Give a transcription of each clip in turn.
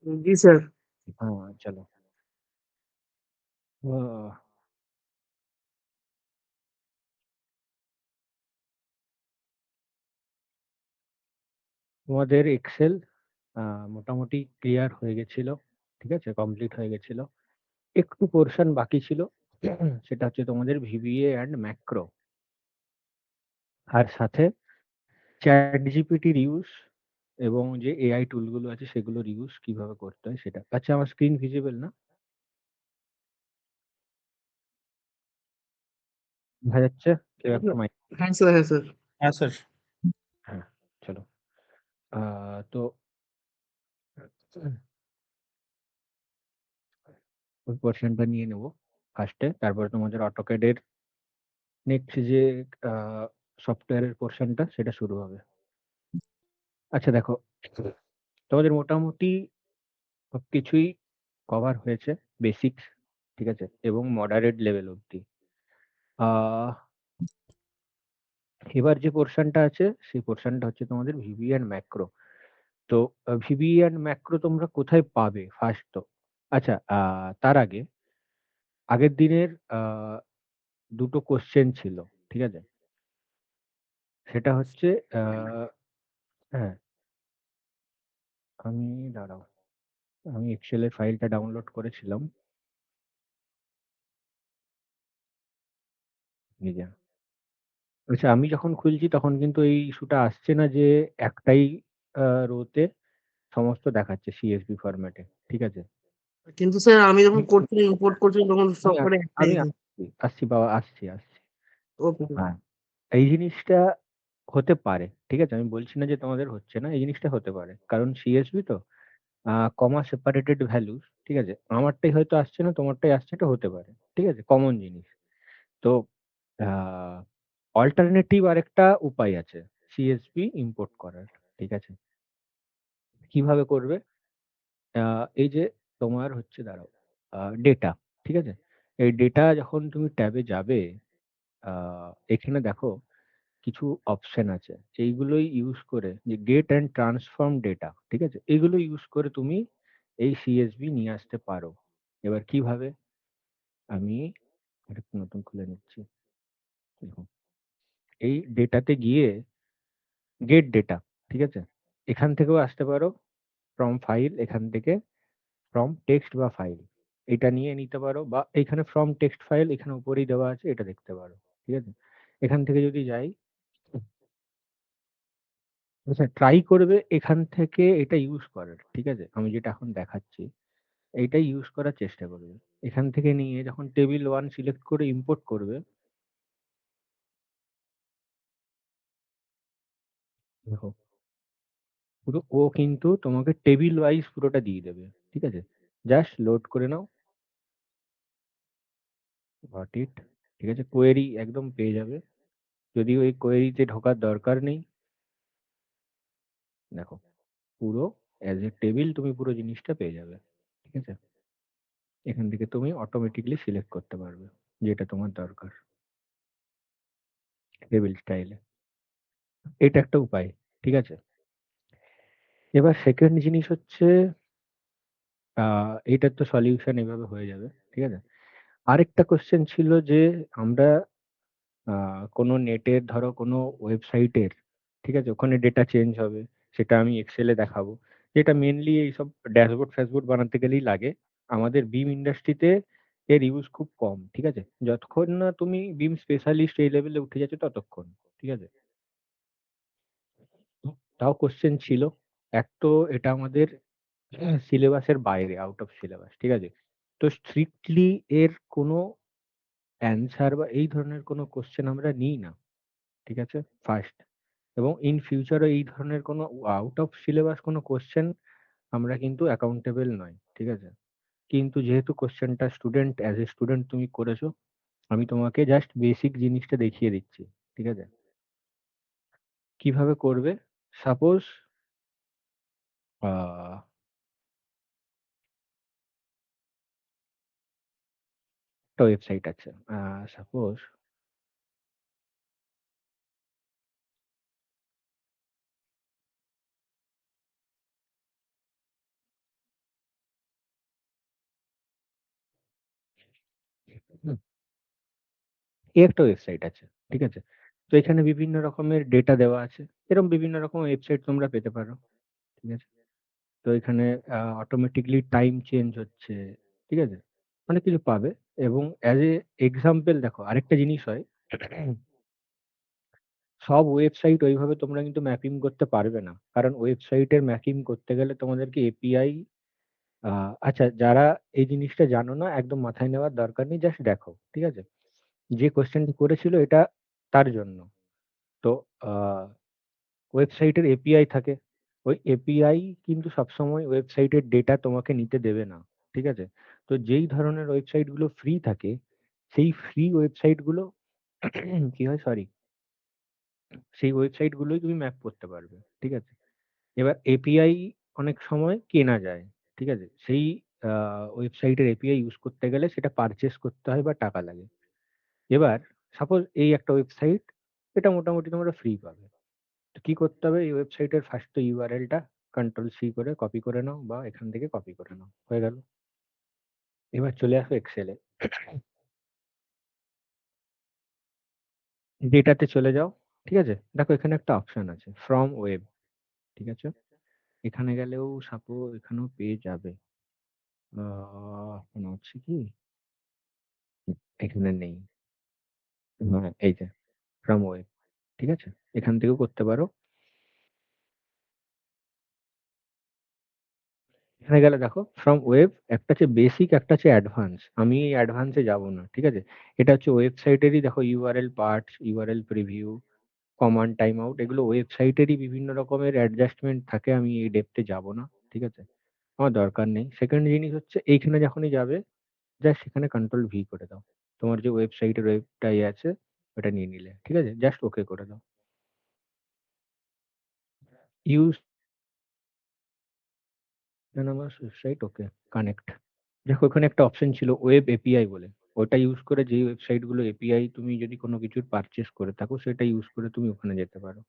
जी sir. हाँ, चलो। আহ তোমাদের এক্সেল মোটামুটি ক্লিয়ার হয়ে গেছিল। ঠিক আছে? কমপ্লিট হয়ে গেছিল। একটু পোরশন বাকি ছিল। সেটা হচ্ছে তোমাদের VBA অ্যান্ড ম্যাক্রো। আর সাথে ChatGPT র ইউস এবং যে AI টুলগুলো আছে সেগুলোর ইউস কিভাবে করতে হয় সেটা। আচ্ছা, আমার স্ক্রিন ভিজিবল না? দেখা যাচ্ছে? কেউ একটা মাইক। হ্যাঁ স্যার, হ্যাঁ স্যার। হ্যাঁ স্যার। হ্যাঁ, চলো। তো ওই পোরশনটা নিয়ে নেব ফার্স্টে। তারপরে তোমাদের AutoCAD এর নেক্সট যে আ সফটওয়্যারের পোরশনটা সেটা শুরু হবে। আচ্ছা দেখো, তোমাদের মোটামুটি সবকিছুই কভার হয়েছে বেসিকস, ঠিক আছে? এবং মডারেট লেভেল অব্দি। আহ এবার যে পোরশনটা আছে সেই পোরশনটা হচ্ছে তোমাদের VBA অ্যান্ড ম্যাক্রো। তো VBA অ্যান্ড ম্যাক্রো তোমরা কোথায় পাবে ফার্স্ট তো? আচ্ছা, তার আগে আগের দিনের আ ২ টো কোয়েশ্চেন ছিল। ঠিক আছে? সেটা হচ্ছে আ হ্যাঁ, আমি দাঁড়াও। আমি এক্সেল এর ফাইলটা ডাউনলোড করেছিলাম। এই যে। আচ্ছা, আমি যখন খুলছি তখন কিন্তু এই ইস্যুটা আসছে না যে একটাই রোতে সমস্ত দেখাচ্ছে CSV ফরম্যাটে। ঠিক আছে? কিন্তু স্যার আমি যখন আমি করছিলাম, ইম্পোর্ট করছিলাম তখন আমি সবকটাই আস- একটাই আমি স্যার। আসছি বাবা, আসছি। Okay sir. হ্যাঁ, এই জিনিসটা হতে পারে। ঠিক আছে? আমি বলছি না যে তোমাদের হচ্ছে না। এই জিনিসটা হতে পারে। কারণ CSV তো কমা সেপারেটেড ভ্যালুস, ঠিক আছে? আমারটাই হয়তো আসছে না, তোমারটাই আসছে, এটা হতে পারে। ঠিক আছে? কমন জিনিস। তো আ অল্টারনেটিভ আরেকটা উপায় আছে CSV ইম্পোর্ট করার। ঠিক আছে? কিভাবে করবে? আ এই যে তোমার হচ্ছে দাঁড়াও, ডেটা, ঠিক আছে? এই ডেটা যখন তুমি ট্যাবে যাবে, আ এখানে দেখো কিছু অপশন আছে। এইগুলোই ইউস করে যে গেট অ্যান্ড ট্রান্সফর্ম ডেটা, ঠিক আছে? এগুলো ইউস করে তুমি এই CSV নিয়ে আসতে পারো। এবার কিভাবে? আমি আরেকটু নতুন খুলে নিচ্ছি। দেখুন, এই ডেটাতে গিয়ে গেট ডেটা, ঠিক আছে? এখান থেকেও আসতে পারো, ফ্রম ফাইল এখান থেকে, ফ্রম টেক্সট বা ফাইল এটা নিয়ে নিতে পারো, বা এইখানে ফ্রম টেক্সট ফাইল এখানে উপরেই দেওয়া আছে, এটা দেখতে পারো। ঠিক আছে? এখান থেকে যদি যাই, আচ্ছা ট্রাই করবে এখান থেকে এটা ইউজ করার। ঠিক আছে? আমি যেটা এখন দেখাচ্ছি এইটাই ইউজ করার চেষ্টা করবে। এখান থেকে নিয়ে যখন টেবিল 1 সিলেক্ট করে ইম্পোর্ট করবে, দেখো পুরো ও কিন্তু তোমাকে টেবিল ওয়াইজ পুরোটা দিয়ে দেবে। ঠিক আছে? জাস্ট লোড করে নাও। Got it. ঠিক আছে? কোয়েরি একদম পেয়ে যাবে। যদিও এই কোয়েরিতে ঢোকার দরকার নেই। দেখো পুরো অ্যাজ এ টেবিল তুমি পুরো জিনিসটা পেয়ে যাবে। ঠিক আছে? এখান থেকে তুমি অটোমেটিক্যালি সিলেক্ট করতে পারবে যেটা তোমার দরকার টেবিল স্টাইলে। এটা একটা উপায়। ঠিক আছে? এবার সেকেন্ড জিনিস হচ্ছে আ এটার তো সলিউশন এভাবে হয়ে যাবে। ঠিক আছে? আরেকটা কোয়েশ্চেন ছিল যে আমরা আ কোনো নেটের ধরো কোনো ওয়েবসাইটের, ঠিক আছে? ওখানে ডেটা চেঞ্জ হবে। সেটা আমি এক্সেল এ দেখাবো। যেটা মেইনলি এইসব ড্যাশবোর্ড-ফ্যাশবোর্ড বানাতে গেলেই লাগে। আমাদের বিম ইন্ডাস্ট্রিতে এর ইউস খুব কম। ঠিক আছে? যতক্ষণ না তুমি বিম স্পেশালিস্ট এই লেভেলে উঠে যাচ্ছ ততক্ষণ। ঠিক আছে? তাও কোয়েশ্চেন ছিল। এক তো এটা আমাদের সিলেবাসের বাইরে, আউট অফ সিলেবাস। ঠিক আছে? তো স্ট্রিক্টলি এর কোনো অ্যান্সার বা এই ধরনের কোনো কোয়েশ্চেন আমরা নিই না। ঠিক আছে? ফার্স্ট, এবং ইন ফিউচারও এই ধরনের কোনো আউট অফ সিলেবাস কোনো কোয়েশ্চেন আমরা কিন্তু অ্যাকাউন্টেবল নই। ঠিক আছে? কিন্তু যেহেতু কোয়েশ্চেনটা স্টুডেন্ট অ্যাজ এ স্টুডেন্ট তুমি করেছো, আমি তোমাকে জাস্ট বেসিক জিনিসটা দেখিয়ে দিচ্ছি। ঠিক আছে? কিভাবে করবে? সাপোজ আ একটা ওয়েবসাইট আছে। সাপোজ হুম, এই একটা ওয়েবসাইট আছে। ঠিক আছে? তো এখানে বিভিন্ন রকমের ডেটা দেওয়া আছে। এরকম বিভিন্ন রকম ওয়েবসাইট তোমরা পেতে পারো। ঠিক আছে? তো এখানে অটোমেটিক্যালি টাইম চেঞ্জ হচ্ছে। ঠিক আছে? অনেক কিছু পাবে এবং অ্যাজ এ এক্সাম্পল দেখো আরেকটা জিনিস হয় সব ওয়েবসাইট ওইভাবে তোমরা কিন্তু ম্যাপিং করতে পারবে না। কারণ ওয়েবসাইটের ম্যাপিং করতে গেলে তোমাদেরকে এপিআই আচ্ছা যারা এই জিনিসটা জানো না একদম মাথায় নেওয়ার দরকার নেই। জাস্ট দেখো। ঠিক আছে? যে কোয়েশ্চেনটি করেছিল এটা তার জন্য। তো আ ওয়েবসাইটের এপিআই থাকে। ওই এপিআই কিন্তু সবসময় ওয়েবসাইটের ডেটা তোমাকে নিতে দেবে না। ঠিক আছে? তো যেই ধরনের ওয়েবসাইট গুলো ফ্রি থাকে, সেই ফ্রি ওয়েবসাইট গুলো কি হয় সরি, সেই ওয়েবসাইট গুলোই তুমি ম্যাপ করতে পারবে। ঠিক আছে? এবার এপিআই অনেক সময় কেনা যায়। ঠিক আছে? সেই আ ওয়েবসাইটের এপিআই ইউজ করতে গেলে সেটা পারচেজ করতে হয় বা টাকা লাগে। এবার সাপোজ এই একটা ওয়েবসাইট, এটা মোটামুটি তোমরা ফ্রি পাবে। তো কি করতে হবে? এই ওয়েবসাইটের ফার্স্ট ইউআরএল টা কন্ট্রোল সি করে কপি করে নাও বা এখান থেকে কপি করে নাও। হয়ে গেল। এবার চলে আসো এক্সেলে। ডেটাতে চলে যাও। ঠিক আছে? দেখো এখানে একটা অপশন আছে ফ্রম ওয়েব। ঠিক আছে? এখানে গেলেও এখানেও পেয়ে যাবে। আ এখন হচ্ছে কি এখানে নেই। হ্যাঁ, এই যে ফ্রম ওয়েব। ঠিক আছে? এখান থেকেও করতে পারো। এখানে গেলে দেখো ফ্রম ওয়েব একটা হচ্ছে বেসিক একটা হচ্ছে অ্যাডভান্স। আমি এই অ্যাডভান্স এ যাবো না। ঠিক আছে? এটা হচ্ছে ওয়েবসাইটেরই দেখো URL parts, URL preview, command time out এগুলো ওয়েবসাইটেরই বিভিন্ন রকমের অ্যাডজাস্টমেন্ট থাকে। আমি এই ডেপথ এ যাবো না। ঠিক আছে? আমার দরকার নেই। সেকেন্ড জিনিস হচ্ছে এইখানে যখনই যাবে জাস্ট সেখানে কন্ট্রোল ভি করে দাও। তোমার যে ওয়েবসাইটের ওয়েবটাই আছে ওটা নিয়ে নিলে। ঠিক আছে? জাস্ট ওকে করে দাও। Use anonymous website okay connect. দেখো ওখানে একটা অপশন ছিল ওয়েব এপিআই বলে। ওটা ইউজ করে যেই ওয়েবসাইট গুলো এপিআই তুমি যদি কোনো কিছুর পারচেজ করে থাকো সেটা ইউজ করে তুমি ওখানে যেতে পারো।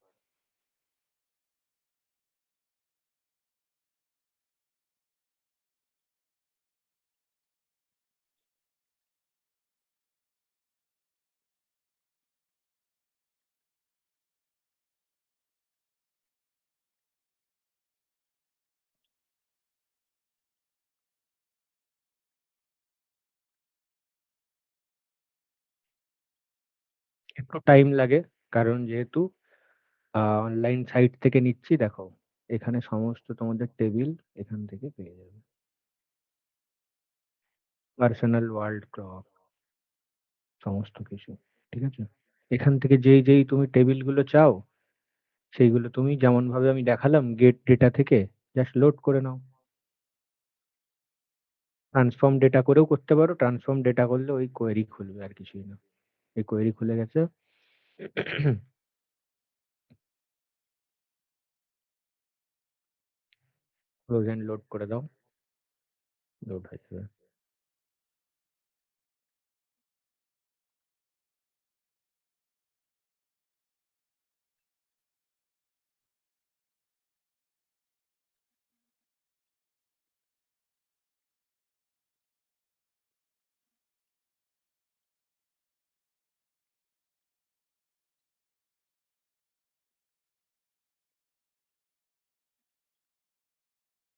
একটু টাইম লাগে কারণ যেহেতু অনলাইন সাইট থেকে নিচ্ছি দেখো এখানে সমস্ত তোমাদের টেবিল এখান থেকে পেয়ে যাবে। পার্সোনাল ওয়ার্ল্ড ক্লক সমস্ত কিছু। ঠিক আছে? এখান থেকে যেই তুমি টেবিল গুলো চাও সেইগুলো তুমি যেমন ভাবে আমি দেখালাম গেট ডেটা থেকে জাস্ট লোড করে নাও। ট্রান্সফর্ম ডেটা করেও করতে পারো। ট্রান্সফর্ম ডেটা করলে ওই কোয়েরি খুলবে আর কিছুই না। এই কোয়েরি খুলে গেছে। ক্লোজ এন্ড লোড করে দাও। লোড হয়ে যাবে।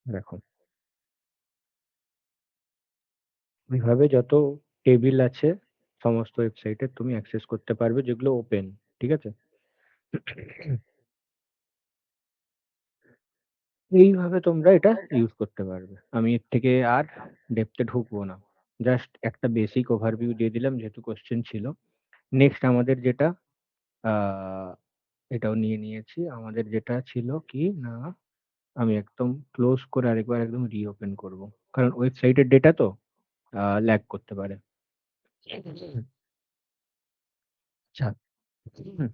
দেখো ওইভাবে যত টেবিল আছে সমস্ত ওয়েবসাইটে তুমি অ্যাক্সেস করতে পারবে যেগুলো ওপেন। ঠিক আছে? এইভাবে তোমরা এটা ইউজ করতে পারবে। আমি এর থেকে আর ডেপথ এ ঢুকবো না। জাস্ট একটা বেসিক ওভারভিউ দিয়ে দিলাম যেহেতু কোয়েশ্চেন ছিল। নেক্সট আমাদের যেটা আ এটাও নিয়ে নিয়েছি। আমাদের যেটা ছিল কি না আমি একদম ক্লোজ করে আরেকবার একদম রিওপেন করব। কারণ ওয়েবসাইটের ডেটা তো ল্যাগ করতে পারে। আচ্ছা। হুম,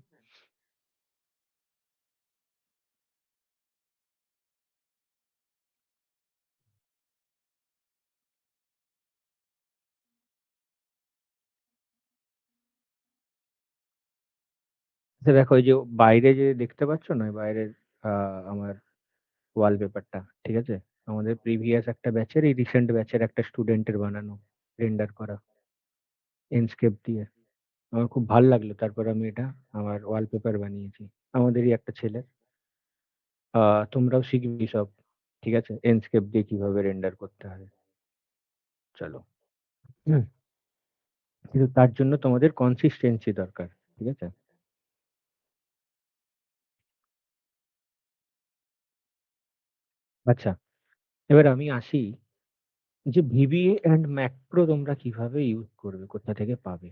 আচ্ছা দেখো এই যে বাইরে যে দেখতে পাচ্ছ না? বাইরের আ আমার ওয়ালপেপারটা, ঠিক আছে? আমাদের প্রিভিয়াস একটা ব্যাচের এই রিসেন্ট ব্যাচের একটা স্টুডেন্টের বানানো, রেন্ডার করা। Enscape দিয়ে। আমার খুব ভাল লাগলো। তারপর আমি এটা আমার ওয়ালপেপার বানিয়েছি। আমাদেরই একটা ছেলের। আ তোমরাও শিখবে সব। ঠিক আছে? Enscape দিয়ে কিভাবে রেন্ডার করতে হয়। চলো। হুম। কিন্তু তার জন্য তোমাদের consistency দরকার। ঠিক আছে? আচ্ছা, এবার আমি আসি যে VBA and Macro তোমরা কিভাবে ইউজ করবে, কোথা থেকে পাবে?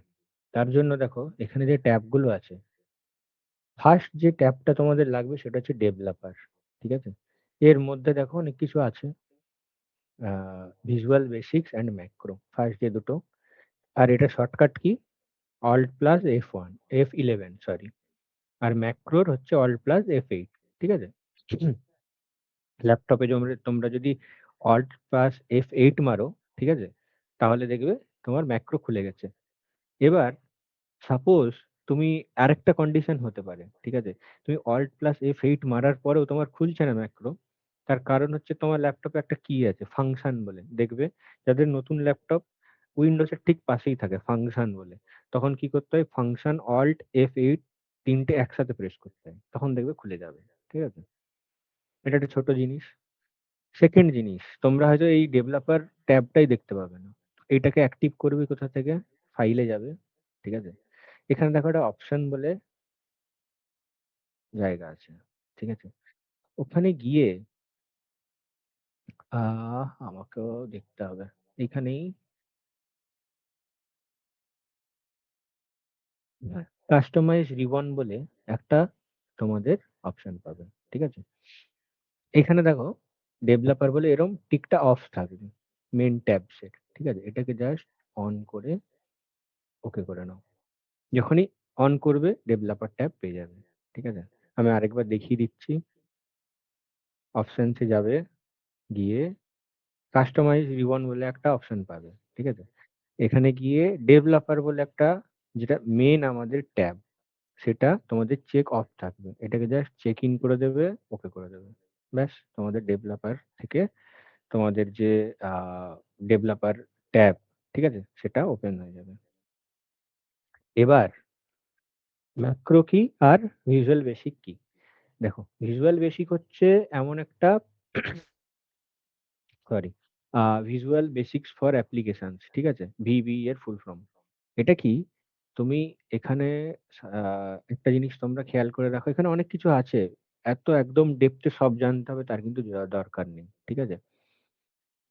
তার জন্য দেখো এখানে যে ট্যাব গুলো আছে, ফার্স্ট যে ট্যাবটা তোমাদের লাগবে সেটা হচ্ছে ডেভেলপার। ঠিক আছে? এর মধ্যে দেখো অনেক কিছু আছে। A visual basics and macro. First যে দুটো। আর এটা শর্টকাট কি? Alt plus F1, F11 sorry. আর ম্যাক্রোর হচ্ছে Alt প্লাস F8 ঠিক আছে? ল্যাপটপে তোমরা যদি Alt প্লাস F8 মারো, ঠিক আছে? তাহলে দেখবে তোমার ম্যাক্রো খুলে গেছে। এবার সাপোজ তুমি আরেকটা কন্ডিশন হতে পারে। ঠিক আছে? তুমি Alt প্লাস F8 মারার পরেও তোমার খুলছে না ম্যাক্রো। তার কারণ হচ্ছে তোমার ল্যাপটপে একটা কি আছে ফাংশন বলে। দেখবে যাদের নতুন ল্যাপটপ উইন্ডোজ এর ঠিক পাশেই থাকে ফাংশন বলে। তখন কি করতে হয় ফাংশন Alt F8 ৩ টে একসাথে প্রেস করতে হয়। তখন দেখবে খুলে যাবে। ঠিক আছে? এটা একটা ছোট জিনিস। সেকেন্ড জিনিস, তোমরা হয়তো এই ডেভেলপার ট্যাবটাই দেখতে পাবে না। এটাকে অ্যাক্টিভ করবে কোথা থেকে? ফাইলে যাবে। ঠিক আছে? এখানে দেখো একটা অপশন বলে জায়গা আছে। ঠিক আছে? ওখানে গিয়ে আমাকেও দেখতে হবে। এখানেই কাস্টমাইজ রিবন বলে একটা তোমাদের অপশন পাবে। ঠিক আছে? এখানে দেখো ডেভেলপার বলে এরকম টিকটা অফ থাকবে। Main tab set. ঠিক আছে? এটাকে জাস্ট অন করে ওকে করে নাও। যখনই অন করবে ডেভেলপার ট্যাব পেয়ে যাবে। ঠিক আছে? আমি আরেকবার দেখিয়ে দিচ্ছি। অপশনস এ যাবে, গিয়ে কাস্টমাইজ রিবন বলে একটা অপশন পাবে। ঠিক আছে? এখানে গিয়ে ডেভেলপার বলে একটা যেটা মেইন আমাদের ট্যাব সেটা তোমাদের চেক অফ থাকবে। এটাকে জাস্ট চেক ইন করে দেবে, ওকে করে দেবে। ব্যাস তোমাদের ডেভেলপার থেকে তোমাদের যে আ ডেভেলপার ট্যাব, ঠিক আছে? সেটা ওপেন হয়ে যাবে। এবার ম্যাক্রো কি আর ভিজুয়াল বেসিক কি? দেখো ভিজুয়াল বেসিক হচ্ছে এমন একটা sorry visual basics for applications ঠিক আছে? VBE এর ফুল ফর্ম। এটা কি? তুমি এখানে একটা জিনিস তোমরা খেয়াল করে রাখো, এখানে অনেক কিছু আছে। এত একদম ডেপথ এ সব জানতে হবে তার কিন্তু দরকার নেই। ঠিক আছে?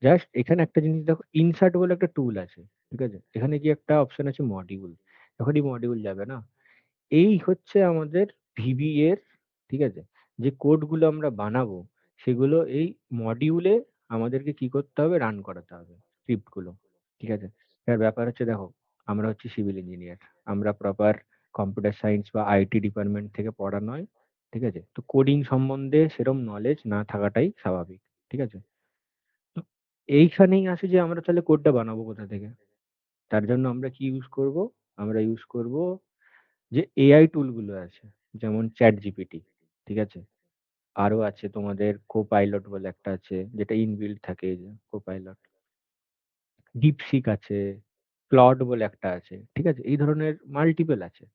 জাস্ট এখানে একটা জিনিস দেখো ইনসার্ট বলে একটা টুল আছে। ঠিক আছে? এখানে গিয়ে একটা অপশন আছে মডিউল। যখনই মডিউল যাবে না এই হচ্ছে আমাদের VB এর ঠিক আছে? যে কোড গুলো আমরা বানাবো সেগুলো এই মডিউলে আমাদেরকে কি করতে হবে? রান করাতে হবে স্ক্রিপ্ট গুলো। ঠিক আছে? এবার ব্যাপার হচ্ছে দেখো, আমরা হচ্ছি সিভিল ইঞ্জিনিয়ার। আমরা প্রপার কম্পিউটার সায়েন্স বা আইটি ডিপার্টমেন্ট থেকে পড়া নয়। ঠিক আছে? তো কোডিং সম্বন্ধে সেরম নলেজ না থাকাটাই স্বাভাবিক। ঠিক আছে? তো এইখানেই আসে যে আমরা তাহলে কোডটা বানাবো কোথা থেকে? তার জন্য আমরা কি ইউজ করব? আমরা ইউজ করব যে এআই টুল গুলো আছে যেমন ChatGPT, ঠিক আছে? আরো আছে তোমাদের Copilot বলে একটা আছে যেটা ইনবিল্ট থাকে এই যে Copilot। DeepSeek আছে, Claude বলে একটা আছে। ঠিক আছে? এই ধরনের মাল্টিপল আছে।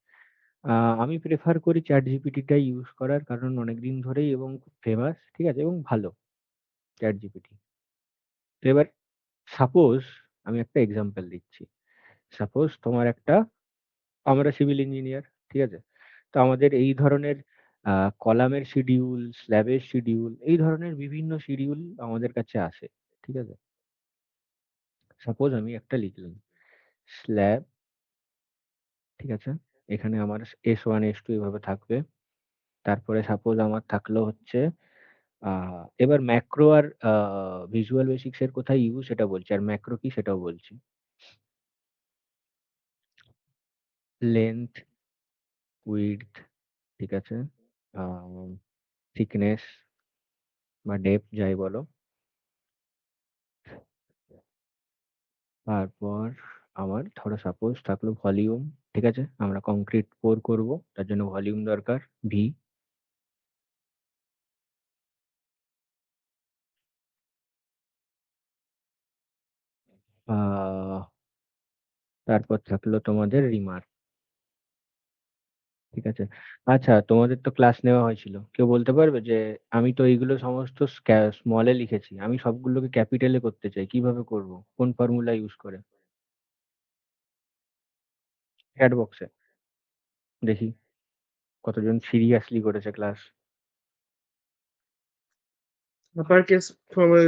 আ আমি প্রেফার করি ChatGPT টাই ইউজ করার কারণ অনেকদিন ধরেই এবং খুব ফেমাস, ঠিক আছে? এবং ভালো ChatGPT। তো এবার সাপোজ আমি একটা এক্সাম্পল দিচ্ছি। সাপোজ তোমার একটা আমরা সিভিল ইঞ্জিনিয়ার, ঠিক আছে? তো আমাদের এই ধরনের আ কলামের শিডিউল, স্ল্যাবের শিডিউল এই ধরনের বিভিন্ন শিডিউল আমাদের কাছে আসে। ঠিক আছে? সাপোজ আমি একটা লিখলাম স্ল্যাব, ঠিক আছে? এখানে আমার S1, S2 এভাবে থাকবে। তারপরে সাপোজ আমার থাকলো হচ্ছে আ এবার ম্যাক্রো আর ভিজুয়াল বেসিকস এর কোথায় ইউজ সেটা বলছি। আর ম্যাক্রো কি সেটাও বলছি। লেংথ, উইডথ, ঠিক আছে? আ থিকনেস বা ডেপথ যাই বলো। তারপর আমার ধরো সাপোজ থাকলো ভলিউম, ঠিক আছে? আমরা কংক্রিট পোর করব। তার জন্য ভলিউম দরকার ভি। আ তারপর থাকলো তোমাদের রিমার্ক। ঠিক আছে। আচ্ছা, তোমাদের তো ক্লাস নেওয়া হয়েছিল, কেউ বলতে পারবে যে আমি তো এইগুলো সমস্ত স্মলে লিখেছি, আমি সবগুলোকে ক্যাপিটালে করতে চাই, কিভাবে করব, কোন ফর্মুলা ইউজ করে? চ্যাট বক্সে দেখি কতজন সিরিয়াসলি করেছে class. Upper case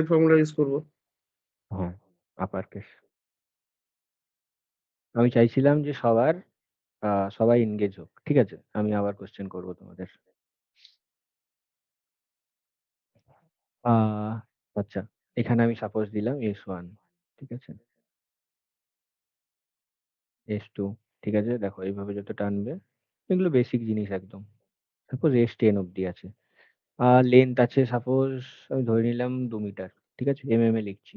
formula use করবো। হ্যাঁ, আপার কেস। আমি চাইছিলাম যে সবাই এনগেজ হোক। ঠিক আছে, আমি আবার কোশ্চেন করব তোমাদের। আহ আচ্ছা, এখানে আমি সাপোজ দিলাম S1, ঠিক আছে, S2, ঠিক আছে। দেখো এইভাবে যত টানবে, এগুলো বেসিক জিনিস একদম। সাপোজ S10 অব্দি আছে। লেন্থ আছে সাপোজ, আমি ধরে নিলাম 2 মিটার, ঠিক আছে, এ লিখছি।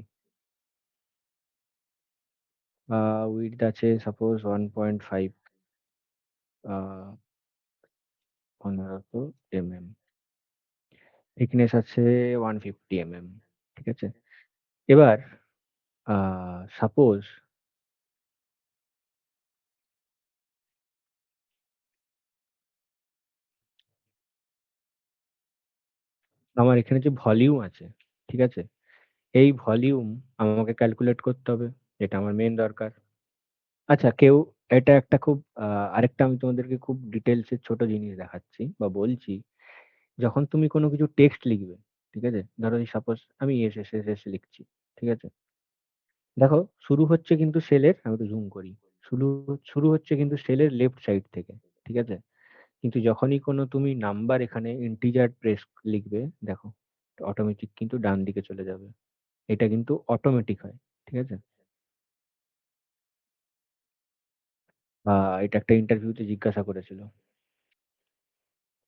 উইডথ আছে সাপোজ 1.5, 15 mm। থিকনেস আছে 150 mm, ঠিক আছে। এবার সাপোজ আমার এখানে যে ভলিউম আছে, ঠিক আছে, এই ভলিউম আমাকে ক্যালকুলেট করতে হবে, এটা আমার মেন দরকার। আচ্ছা, কেউ এটা একটা খুব আরেকটা আমি তোমাদেরকে খুব ডিটেলস এর ছোট জিনিস দেখাচ্ছি বা বলছি। যখন তুমি কোনো কিছু টেক্সট লিখবে, ঠিক আছে, ধরো সাপোজ আমি এস এস এস এস লিখছি, ঠিক আছে। দেখো শুরু হচ্ছে কিন্তু সেলের, আমি একটু জুম করি, শুরু শুরু হচ্ছে কিন্তু সেলের লেফট সাইড থেকে, ঠিক আছে। কিন্তু যখনই কোনো তুমি নাম্বার এখানে ইন্টিজার প্রেস লিখবে, দেখো অটোমেটিক কিন্তু ডান দিকে চলে যাবে। এটা কিন্তু অটোমেটিক হয়, ঠিক আছে। এটা একটা ইন্টারভিউতে জিজ্ঞাসা করেছিল।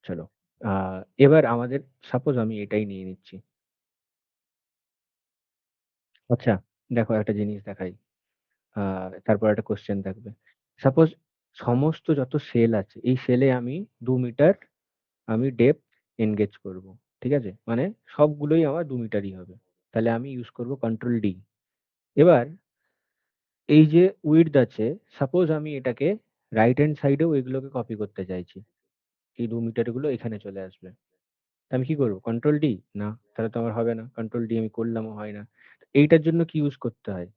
চলো, এবার আমাদের সাপোজ আমি এটাই নিয়ে নিচ্ছি। আচ্ছা, দেখো একটা জিনিস দেখাই, তারপর একটা কোশ্চেন থাকবে। সাপোজ সমস্ত যত সেল আছে, এই সেলে আমি 2 মিটার আমি ডেপথ এনগেজ করব, ঠিক আছে, মানে সবগুলোই আমার 2 মিটারই হবে। তাহলে আমি ইউজ করব কন্ট্রোল D। এবার এই যে উইডথ আছে, সাপোজ আমি এটাকে রাইট হ্যান্ড সাইডেও এগুলোকে কপি করতে চাইছি, এই 2 মিটার গুলো এখানে চলে আসবে। তা আমি কি করবো, কন্ট্রোল D? না, তাহলে তো আমার হবে না, কন্ট্রোল D আমি করলামও হয় না। এইটার জন্য কি ইউজ করতে হয়?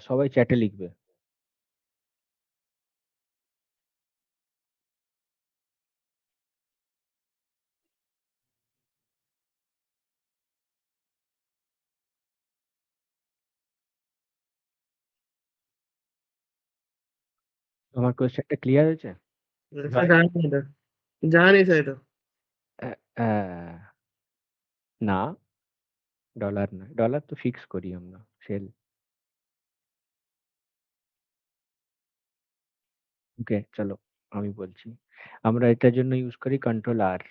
সবাই চ্যাটে লিখবে। আমার কোয়েশ্চেনটা ক্লিয়ার হয়েছে? জানি এটা, জানি স্যার এটা। আহ, আহ, না, ডলার না, ডলার তো ফিক্স করি আমরা সেল। ওকে, চলো আমি বলছি। আমরা এটার জন্য ইউজ করি কন্ট্রোল R।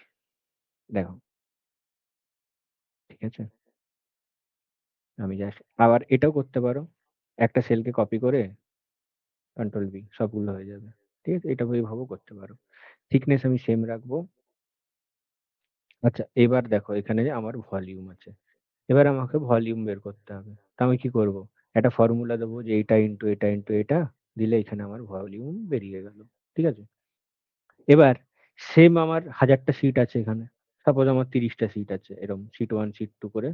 দেখো, ঠিক আছে, আমি জাস্ট আবার এটাও করতে পারো, একটা সেলকে কপি করে কন্ট্রোল V, সবগুলো হয়ে যাবে। ঠিক আছে, এটা এইভাবেও করতে পারো। থিকনেস আমি সেম রাখবো। আচ্ছা, এবার দেখো এখানে আমার ভলিউম আছে। এবার আমাকে ভলিউম বের করতে হবে। তা আমি কি করব? একটা ফর্মুলা দেবো যে এটা ইন্টু এটা ইন্টু এটা, দিলে এখানে আমার ভলিউম বেরিয়ে গেল। ঠিক আছে। এবার সেম আমার 1000টা সিট আছে এখানে। সাপোজ আমার 30টা সিট আছে, এরকম সিট 1 সিট 2 করে,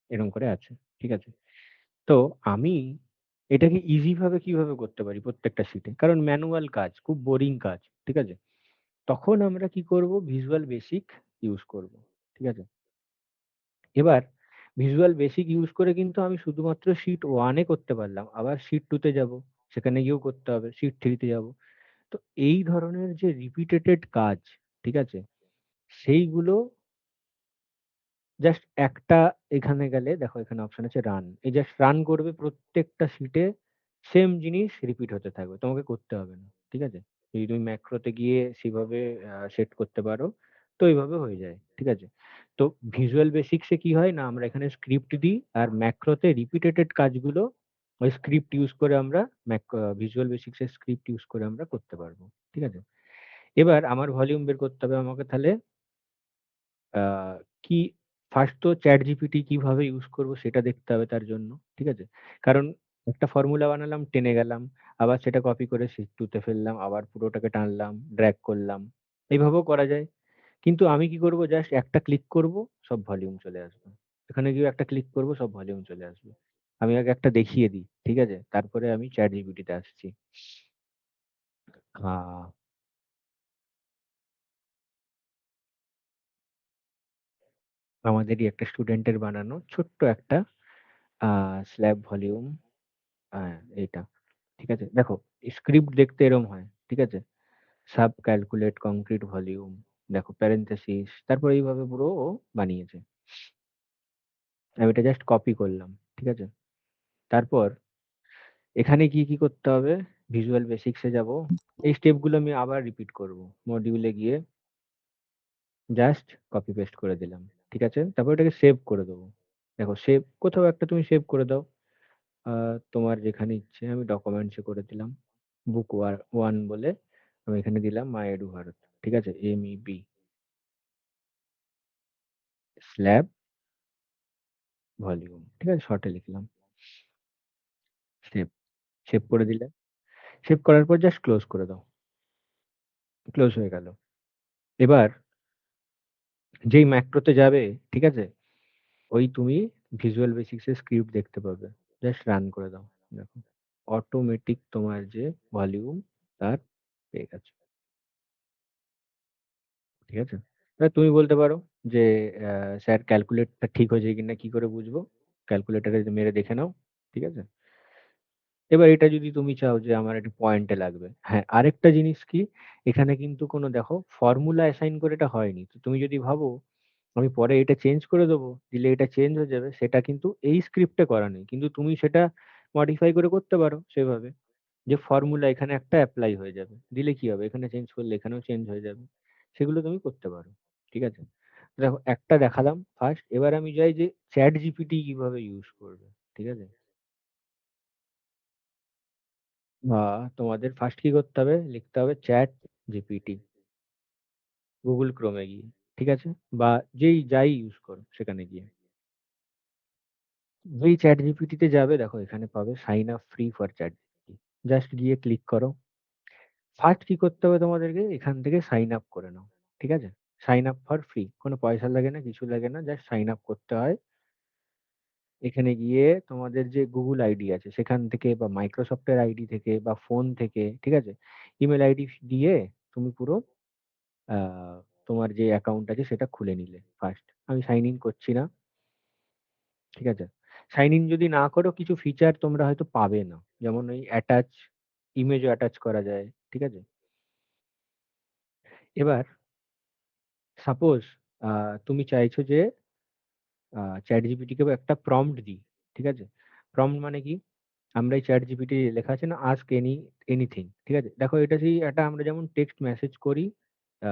এরকম করে আছে। ঠিক আছে। তো আমি এটাকে ইজি ভাবে কিভাবে করতে পারি প্রত্যেকটা সিটে, কারণ ম্যানুয়াল কাজ, খুব বোরিং কাজ। ঠিক আছে। তখন আমরা কি করব, ভিজুয়াল বেসিক ইউজ করব। ঠিক আছে। এবার ভিজুয়াল বেসিক ইউজ করে কিন্তু আমি শুধুমাত্র শিট 1-এ করতে পারলাম, আবার শিট 2-তে যাব, সেখানে গিয়েও করতে হবে, শিট 3-তে যাব। তো এই ধরনের যে রিপিটেটেড কাজ, ঠিক আছে, সেইগুলো জাস্ট একটা, এখানে গেলে দেখো এখানে অপশন আছে রান, এই জাস্ট রান করবে, প্রত্যেকটা শিটে সেম জিনিস রিপিট হতে থাকবে, তোমাকে করতে হবে না। ঠিক আছে। যদি তুমি ম্যাক্রোতে গিয়ে সেভাবে সেট করতে পারো, তো এইভাবে হয়ে যায়। ঠিক আছে। তো ভিজুয়াল বেসিক্সে কি হয় না, আমরা এখানে স্ক্রিপ্ট দিই, আর ম্যাক্রোতে রিপিটেটেড কাজগুলো ওই স্ক্রিপ্ট ইউজ করে আমরা ভিজুয়াল বেসিক্সের স্ক্রিপ্ট ইউজ করে আমরা করতে পারবো। ঠিক আছে। এবার আমার ভলিউম বের করতে হবে আমাকে, তাহলে কি, ফার্স্ট তো চ্যাট জিপিটি কিভাবে ইউজ করব সেটা দেখতে হবে তার জন্য। ঠিক আছে। কারণ একটা ফর্মুলা বানালাম, টেনে গেলাম। আবার সেটা কপি করে শিট 2 তে ফেললাম। আবার পুরোটাকে টানলাম, ড্র্যাগ করলাম। এইভাবেও করা যায়। কিন্তু আমি কি করব, জাস্ট একটা ক্লিক করব, সব ভলিউম চলে আসবে। এখানে গিয়ে একটা ক্লিক করব, সব ভলিউম চলে আসবে। আমি আগে একটা দেখিয়ে দিই। ঠিক আছে? তারপরে আমি ChatGPT তে আসছি। আ আমাদেরই একটা স্টুডেন্টের বানানো ছোট্ট একটা আ স্ল্যাব ভলিউম, হ্যাঁ, এইটা। ঠিক আছে? দেখো, স্ক্রিপ্ট দেখতে এরকম হয়। ঠিক আছে? সাব ক্যালকুলেট কংক্রিট ভলিউম, দেখো প্যারেনথেসিস, তারপর এইভাবে পুরো ও বানিয়েছে। আমি এটা জাস্ট কপি করলাম। ঠিক আছে? তারপর এখানে গিয়ে কি করতে হবে? ভিজুয়াল বেসিকস এ যাব। এই স্টেপ গুলো আমি আবার রিপিট করব। মডিউলে গিয়ে জাস্ট কপি পেস্ট করে দিলাম। ঠিক আছে? তারপর এটাকে সেভ করে দেবো। দেখো, সেভ কোথাও একটা তুমি সেভ করে দাও। আ তোমার যেখানে ইচ্ছে, আমি ডকুমেন্টস এ করে দিলাম। বুক 1 বলে আমি এখানে দিলাম মাই এডু ভারত। ঠিক আছে? MEB slab volume. ঠিক আছে? শর্টে লিখলাম। সেভ, সেভ করে দিলে। সেভ করার পর জাস্ট ক্লোজ করে দাও। ক্লোজ হয়ে গেল। এবার যেই ম্যাক্রোতে যাবে, ঠিক আছে? ওই তুমি ভিজুয়াল বেসিক্স এর স্ক্রিপ্ট দেখতে পাবে। জাস্ট রান করে দাও। দেখো, অটোমেটিক তোমার যে ভলিউম তার পেয়ে গেছো। ঠিক আছে? এবার তুমি বলতে পারো যে স্যার ক্যালকুলেটরটা ঠিক হয়েছে কিনা কি করে বুঝবো? ক্যালকুলেটরে মেরে দেখে নাও। ঠিক আছে? এবার এটা যদি তুমি চাও যে আমার একটা পয়েন্টে লাগবে। হ্যাঁ, আরেকটা জিনিস কি, এখানে কিন্তু কোনো দেখো ফর্মুলা অ্যাসাইন করে এটা হয়নি। তো তুমি যদি ভাবো আমি পরে এটা চেঞ্জ করে দেবো, দিলে এটা চেঞ্জ হয়ে যাবে, সেটা কিন্তু এই স্ক্রিপ্টে করা নেই। কিন্তু তুমি সেটা মডিফাই করে করতে পারো সেভাবে। যে ফর্মুলা এখানে একটা এপ্লাই হয়ে যাবে। দিলে কি হবে? এখানে চেঞ্জ করলে এখানেও চেঞ্জ হয়ে যাবে। সেগুলো তুমি করতে পারো। ঠিক আছে? দেখো, একটা দেখালাম ফার্স্ট। এবার আমি যাই যে ChatGPT কিভাবে ইউজ করবে। ঠিক আছে? বা তোমাদের ফার্স্ট কি করতে হবে? লিখতে হবে ChatGPT গুগল ক্রোমে গিয়ে। ঠিক আছে? বা যাই ইউজ করো সেখানে গিয়ে। যেই ChatGPT তে যাবে, দেখো এখানে পাবে sign up free for ChatGPT। Just গিয়ে ক্লিক করো। ফার্স্ট কি করতে হবে তোমাদেরকে? এখান থেকে সাইন আপ করে নাও। ঠিক আছে? Sign up for free. কোনো পয়সা লাগে না, কিছু লাগে না। জাস্ট সাইন আপ করতে হয়। এখানে গিয়ে তোমাদের যে গুগল আইডি আছে সেখান থেকে, বা মাইক্রোসফটের আইডি থেকে, বা ফোন থেকে, ঠিক আছে? ইমেল আইডি দিয়ে তুমি পুরো আ তোমার যে অ্যাকাউন্ট আছে সেটা খুলে নিলে ফার্স্ট। আমি সাইন ইন করছি না। ঠিক আছে? সাইন ইন যদি না করো, কিছু ফিচার তোমরা হয়তো পাবে না। যেমন ওই অ্যাটাচ ইমেজও অ্যাটাচ করা যায়। ঠিক আছে? এবার সাপোজ আ তুমি চাইছো যে ChatGPT কে একটা প্রম্পট দিই। ঠিক আছে? প্রম্পট মানে কি? আমরা এই ChatGPT লেখা আছে না, আস্ক এনিথিং। ঠিক আছে? দেখো, এটা সেই একটা আমরা যেমন টেক্সট মেসেজ করি আ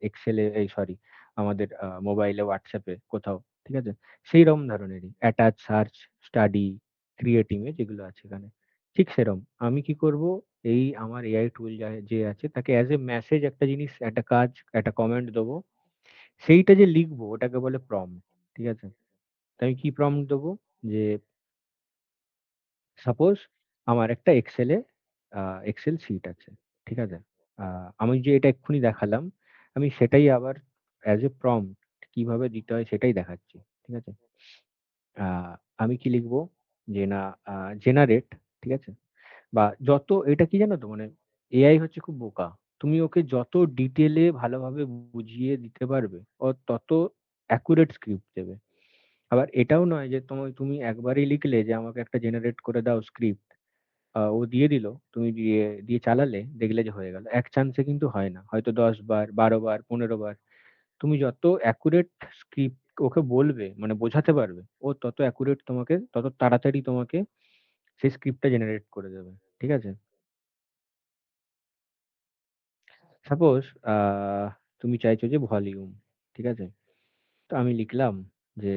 এক্সেলে, এই সরি, আমাদের মোবাইলে, WhatsApp এ কোথাও। ঠিক আছে? সেইরকম ধরনেরই attach, search, study, create image, এগুলো আছে এখানে। ঠিক সেরকম আমি কি করব, এই আমার এআই টুল যে আছে তাকে অ্যাজ এ মেসেজ একটা জিনিস, একটা কাজ, একটা কমেন্ট দেবো। সেইটা যে লিখবো ওটাকে বলে প্রম্পট। ঠিক আছে? তো আমি কি প্রম্পট দেবো? যে সাপোজ আমার একটা এক্সেল শিট আছে। ঠিক আছে? আ আমি যে এটা এক্ষুনি দেখালাম, আমি সেটাই আবার অ্যাজ এ প্রম্পট কিভাবে দিতে হয় সেটাই দেখাচ্ছি। ঠিক আছে? আ আমি কি লিখবো? যে না, আ জেনারেট, ঠিক আছে? বা যত, এটা কি জানো তো, মানে এআই হচ্ছে খুব বোকা। তুমি ওকে যত ডিটেইলে ভালোভাবে বুঝিয়ে দিতে পারবে, ও তত অ্যাকুরেট স্ক্রিপ্ট দেবে। আবার এটাও নয় যে তুমি একবারই লিখলে যে আমাকে একটা জেনারেট করে দাও স্ক্রিপ্ট। ও দিয়ে দিল। তুমি দিয়ে চালালে, দেখলে যে হয়ে গেল। এক চান্সে কিন্তু হয় না। হয়তো ১০ বার, ১২ বার, ১৫ বার। তুমি যত অ্যাকুরেট স্ক্রিপ্ট ওকে বলবে, মানে বোঝাতে পারবে, ও তত অ্যাকুরেট তোমাকে, তত তাড়াতাড়ি তোমাকে সেই স্ক্রিপ্টটা জেনারেট করে দেবে। ঠিক আছে? সাপোজ আ তুমি চাইছো যে ভলিউম। ঠিক আছে? তো আমি লিখলাম যে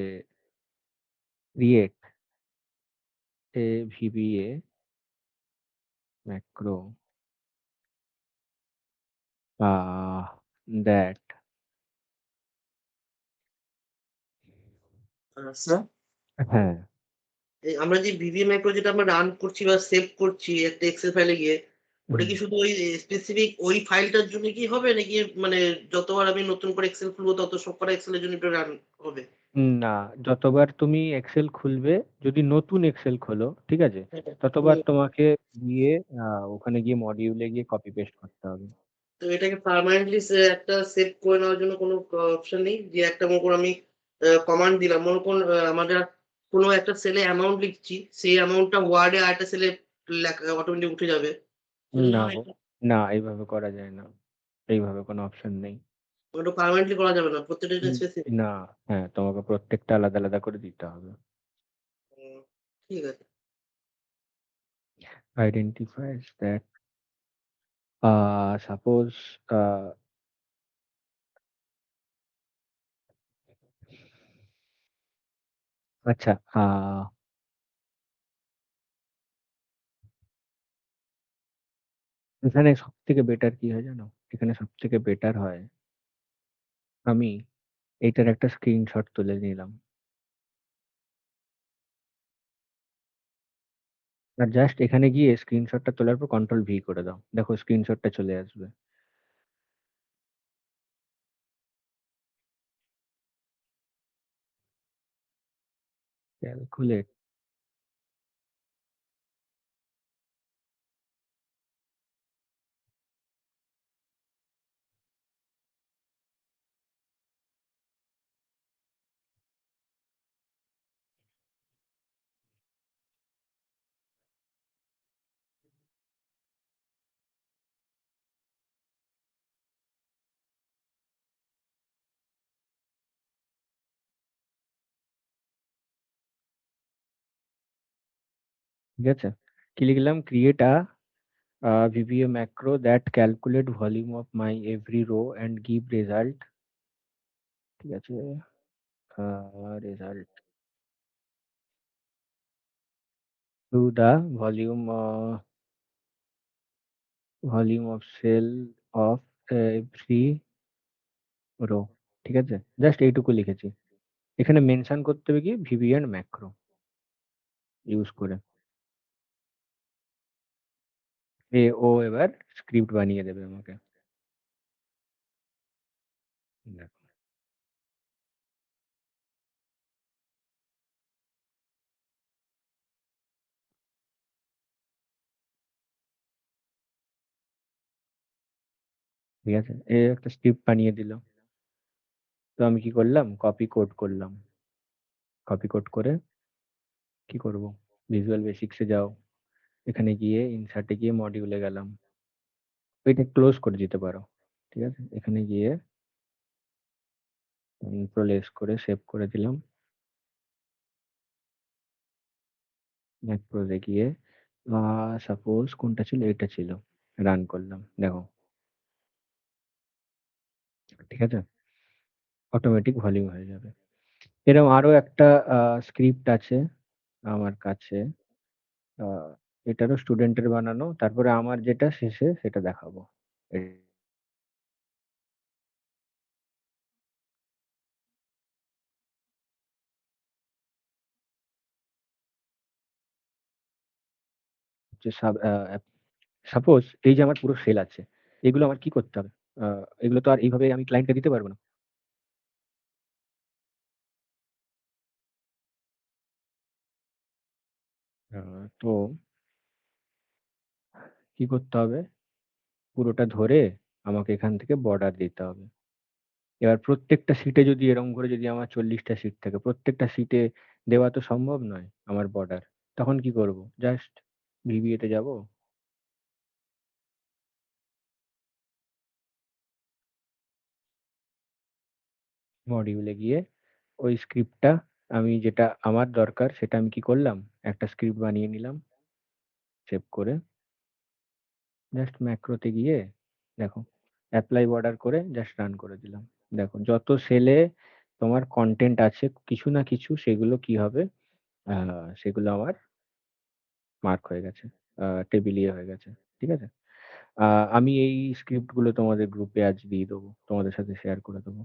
ক্রিয়েট VBA ম্যাক্রো দ্যাট, আচ্ছা। হ্যাঁ, আমরা যে VB ম্যাক্রো যেটা আমরা রান করছি বা সেভ করছি একটা এক্সেল ফাইলে গিয়ে, ওটা হুম। কি শুধু ওই স্পেসিফিক ওই ফাইলটার জন্য কি হবে? নাকি মানে যতবার আমি নতুন করে এক্সেল খুলবো তত সবকটা এক্সেলের জন্য এটা রান হবে? না, যতবার তুমি এক্সেল খুলবে, যদি নতুন এক্সেল খোলো, ঠিক আছে? হ্যাঁ, ততবার হুম। তোমাকে গিয়ে ওখানে গিয়ে মডিউলে গিয়ে কপি পেস্ট করতে হবে। তো এটাকে পার্মানেন্টলি একটা সেভ করে নেওয়ার জন্য কোনো অপশন নেই? যে একটা মনে করুন আমি কমান্ড দিলাম। মনে করুন আমরা কোনো একটা সেলে অ্যামাউন্ট লিখছি, সেই অ্যামাউন্টটা ওয়ার্ডে আরেকটা সেলে লেখা অটোমেটিক উঠে যাবে। সেটার না জন্য গো, না এইভাবে করা যায় না। এইভাবে কোনো অপশন নেই। ওটা পার্মানেন্টলি করা যাবে না। প্রত্যেকটা হুম, স্পেসিফিক। না, হ্যাঁ, তোমাকে প্রত্যেকটা আলাদা, আলাদা করে দিতে হবে। হুম, ঠিক আছে। Identifies that suppose আ আচ্ছা, এখানে সবথেকে বেটার কি হয় জানো? এখানে সবথেকে বেটার হয় আমি এইটার একটা স্ক্রিনশট তুলে নিলাম। আর জাস্ট এখানে গিয়ে স্ক্রিনশটটা তোলার পর কন্ট্রোল ভি করে দাও। দেখো স্ক্রিনশটটা চলে আসবে। ক্যালকুলেট। ঠিক আছে? কি লিখলাম? Create VBA macro that calculate volume of my every row and give result। ঠিক আছে? Result to the volume of cell of every row। ঠিক আছে? জাস্ট এইটুকু লিখেছি। এখানে মেনশন করতে হবে কি VBA and macro ইউজ করে। ও এবার স্ক্রিপ্ট বানিয়ে দেবে আমাকে। দেখো, ঠিক আছে? একটা স্ক্রিপ্ট বানিয়ে দিল। তো আমি কি করলাম? কপি কোড করলাম। কপি কোড করে কি করব? ভিজুয়াল বেসিকস এ যাও। এখানে গিয়ে ইনসার্ট এ গিয়ে মডিউল এ গেলাম। এটা ক্লোজ করে দিতে পারো। ঠিক আছে? এখানে গিয়ে কন্ট্রোল এস করে সেভ করে দিলাম। ম্যাক্রোস এ গিয়ে সাপোজ কোনটা ছিল? এটা ছিল। রান করলাম। দেখো, ঠিক আছে? অটোমেটিক ভলিউম হয়ে যাবে। এরকম আরো একটা স্ক্রিপ্ট আছে আমার কাছে। আ এটারও স্টুডেন্টের বানানো। তারপরে আমার যেটা শেষে সেটা দেখাবো। এই হচ্ছে সাপোজ এই যে আমার পুরো সেল আছে। এগুলো আমার কি করতে হবে? আ এগুলো তো আর এইভাবে আমি ক্লায়েন্টকে দিতে পারব না। আ তো কি করতে হবে? পুরোটা ধরে আমাকে এখান থেকে বর্ডার দিতে হবে। এবার প্রত্যেকটা শিটে যদি এরকম করে যদি আমার ৪০ টা শিট থাকে, প্রত্যেকটা শিটে দেওয়া তো সম্ভব নয় আমার বর্ডার। তখন কি করব? জাস্ট VBA তে যাব। মডিউলে গিয়ে ওই স্ক্রিপ্টটা আমি যেটা আমার দরকার সেটা আমি কি করলাম? একটা স্ক্রিপ্ট বানিয়ে নিলাম সেভ করে। জাস্ট ম্যাক্রোতে গিয়ে দেখো এপ্লাই বর্ডার করে জাস্ট রান করে দিলাম। দেখো যত সেলে তোমার কনটেন্ট আছে কিছু না কিছু সেগুলো কি হবে? আ সেগুলো আমার মার্ক হয়ে গেছে। টেবিল ইয়ে হয়ে গেছে। ঠিক আছে? আ আমি এই স্ক্রিপ্ট গুলো তোমাদের গ্রুপে আজ দিয়ে দেবো। তোমাদের সাথে শেয়ার করে দেবো।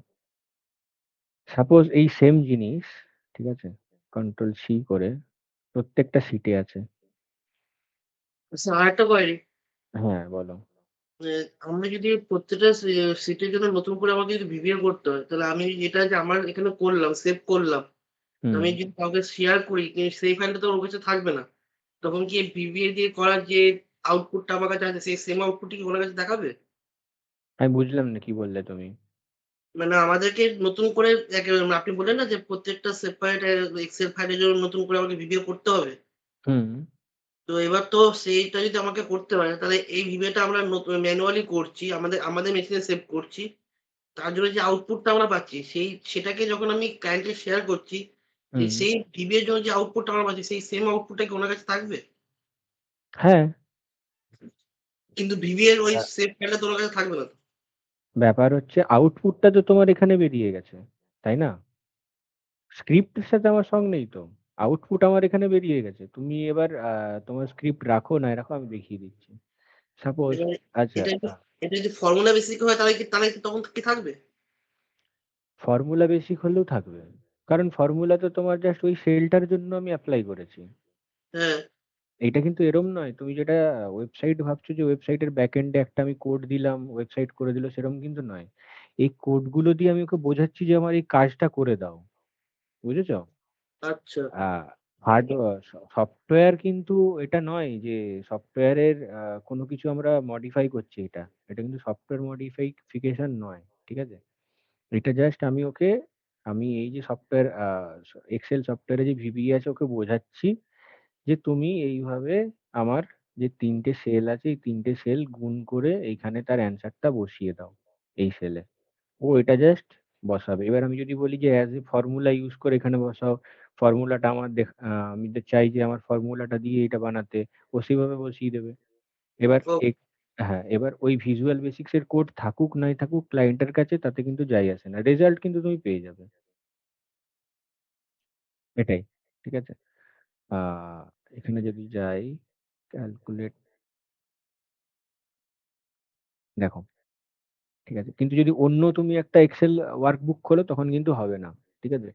সাপোজ এই সেম জিনিস, ঠিক আছে? কন্ট্রোল সি করে প্রত্যেকটা সিটে আছে। আচ্ছা, আরেকটা কোয়েরি। হ্যাঁ, বলো। যে আমরা যদি প্রত্যেকটা সিটের জন্য নতুন করে আমাকে যদি ভিভিআর করতে হয়, তাহলে আমি এটা যে আমার এখানে করলাম, সেভ করলাম, হুম। আমি যদি কাউকে শেয়ার করি, সেই ফাইলটা তো ওর কাছে থাকবে না। তখন কি ভিভিএ দিয়ে করার যে আউটপুটটা আমার কাছে আছে, সেই সেম আউটপুটই কি ওনার কাছে দেখাবে? আমি বুঝলাম না কি বললে তুমি? মানে আমাদেরকে নতুন করে আপনি বললেন না যে প্রত্যেকটা সেপারেট এক্সেল ফাইলের জন্য নতুন করে আমাকে ভিভিও করতে হবে। হুম। তো এবার তো সেইটা যদি আমাকে করতে হয়, তাহলে এই ভিভিওটা আমরা ম্যানুয়ালি করছি। আমাদের মেশিনে সেভ করছি। তার জন্য যে আউটপুটটা আমরা পাচ্ছি, সেটাকে যখন আমি ক্লায়েন্টকে শেয়ার করছি, হুম। সেই ভিভিওর জন্য যে আউটপুটটা আমরা পাচ্ছি, সেই সেম আউটপুটটা কি ওনার কাছে থাকবে? হ্যাঁ। কিন্তু ভিভি এর ওই সেভ ফাইলটা তো ওনার কাছে থাকবে না তো। ব্যাপার হচ্ছে আউটপুটটা তো তোমার এখানে বেরিয়ে গেছে। তাই না? স্ক্রিপ্টের সাথে আমার সঙ্গ নেই তো। আউটপুট আমার এখানে বেরিয়ে গেছে। তুমি এবার তোমার স্ক্রিপ্ট রাখো না রাখো আমি দেখিয়ে দিচ্ছি। সাপোজ এবার আচ্ছা এটা যদি এটা যদি ফর্মুলা বেসিক হয়, তাহলে কি তখন কি থাকবে? ফর্মুলা বেসিক হলেও থাকবে। কারণ ফর্মুলা তো তোমার জাস্ট ওই সেলটার জন্য আমি এপ্লাই করেছি। হ্যাঁ, এইটা কিন্তু এরম নয়। তুমি যেটা ওয়েবসাইট ভাবছো যে ওয়েবসাইটের ব্যাকএন্ডে একটা আমি কোড দিলাম, ওয়েবসাইট করে দিল সেরকম কিন্তু নয়। এই কোডগুলো দিয়ে আমি ওকে বোঝাচ্ছি যে আমার এই কাজটা করে দাও। বুঝেছ? আচ্ছা। আ হার্ড সফটওয়্যার কিন্তু এটা নয় যে সফটওয়্যারের কোনো কিছু আমরা মডিফাই করছি এটা। এটা কিন্তু সফটওয়্যার মডিফিকেশন নয়। ঠিক আছে? এটা জাস্ট আমি এই যে সফটওয়্যার এক্সেল সফটওয়্যারে যে VBA আছে ওকে বোঝাচ্ছি যে তুমি এইভাবে আমার যে ৩ টে সেল আছে এই ৩ টে সেল গুণ করে এইখানে তার অ্যান্সারটা বসিয়ে দাও এই সেলে। ও এটা জাস্ট বসাবে। এবার আমি যদি বলি যে অ্যাজ এ ফর্মুলা ইউজ করে এখানে বসাও, ফর্মুলাটা আমার আমি চাই যে আমার ফর্মুলাটা দিয়ে এটা বানাতে, ও সেভাবে বসিয়ে দেবে। এবার ও হ্যাঁ, এবার ওই ভিজুয়াল বেসিকস এর কোড থাকুক নাই থাকুক ক্লায়েন্টের কাছে তাতে কিন্তু যাই আসে না। রেজাল্ট কিন্তু তুমি পেয়ে যাবে। এটাই। ঠিক আছে? আ এখানে যদি যাই ক্যালকুলেট দেখো, ঠিক আছে? কিন্তু যদি অন্য তুমি একটা এক্সেল ওয়ার্কবুক খোলো তখন কিন্তু হবে না। ঠিক আছে?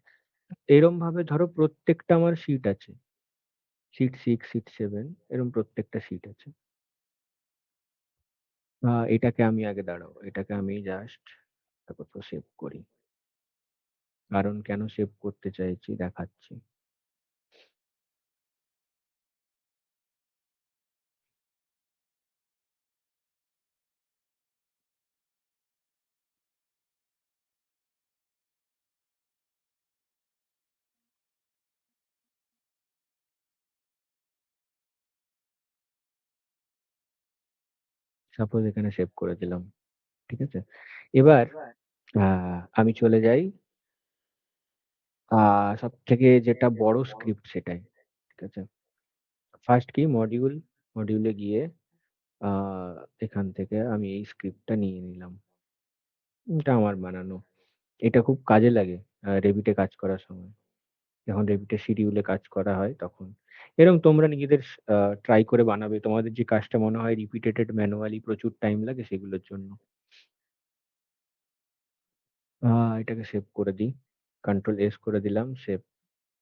এরমভাবে ধরো প্রত্যেকটা আমার শিট আছে। শিট 6, শিট 7 এরকম প্রত্যেকটা শিট আছে। এটাকে আমি আগে দাঁড়াও। এটাকে আমি জাস্ট আপাতত সেভ করি। কারণ কেন সেভ করতে চাইছি দেখাচ্ছি। সাপোজ এখানে সেভ করে দিলাম। ঠিক আছে? এবার আ আমি চলে যাই আ সবথেকে যেটা বড় স্ক্রিপ্ট সেটায়। ঠিক আছে? ফার্স্ট কি মডিউলে গিয়ে আ এখান থেকে আমি এই স্ক্রিপ্টটা নিয়ে নিলাম। এটা আমার বানানো। এটা খুব কাজে লাগে Revit এ কাজ করার সময়। যখন Revit এর শিডিউলে কাজ করা হয় তখন। এরকম তোমরা নিজেদের ট্রাই করে বানাবে। তোমাদের যে কাজটা মনে হয় রিপিটেটেড ম্যানুয়ালি প্রচুর টাইম লাগে সেগুলোর জন্য। আ এটাকে সেভ করে দিই। কন্ট্রোল এস করে দিলাম সেভ।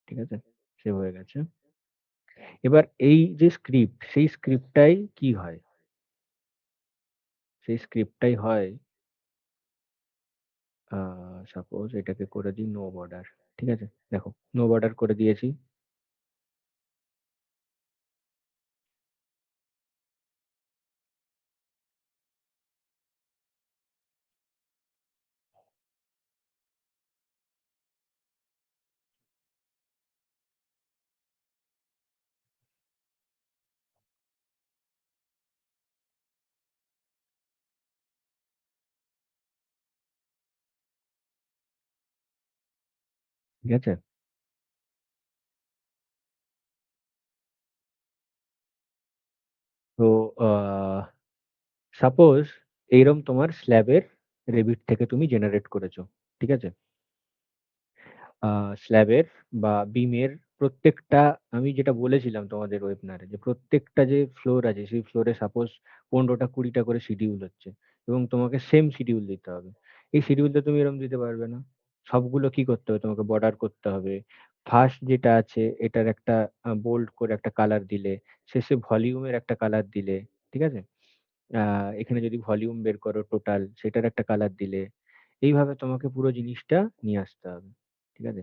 ঠিক আছে? সেভ হয়ে গেছে। এবার এই যে স্ক্রিপ্ট সেই স্ক্রিপ্টটাই কি হয়? সেই স্ক্রিপ্টটাই হয় আ সাপোজ এটাকে করে দিই নো বর্ডার। ঠিক আছে? দেখো নো বর্ডার করে দিয়েছি। ঠিক আছে? তো আ সাপোজ এইরকম তোমার স্ল্যাবের Revit থেকে তুমি জেনারেট করেছো। ঠিক আছে? আ স্ল্যাবের বা বিমের প্রত্যেকটা আমি যেটা বলেছিলাম তোমাদের ওয়েবিনারে যে প্রত্যেকটা যে ফ্লোর আছে সেই ফ্লোরে সাপোজ ১৫ টা ২০ টা করে শিডিউল হচ্ছে এবং তোমাকে সেম শিডিউল দিতে হবে। এই শিডিউলটা তুমি এরকম দিতে পারবে না। সবগুলো কি করতে হবে? তোমাকে বর্ডার করতে হবে। ফার্স্ট যেটা আছে এটার একটা বোল্ড করে একটা কালার দিলে, শেষে ভলিউমের একটা কালার দিলে, ঠিক আছে? এখানে যদি ভলিউম বের করো টোটাল সেটার একটা কালার দিলে, এইভাবে তোমাকে পুরো জিনিসটা নিয়ে আসতে হবে। ঠিক আছে?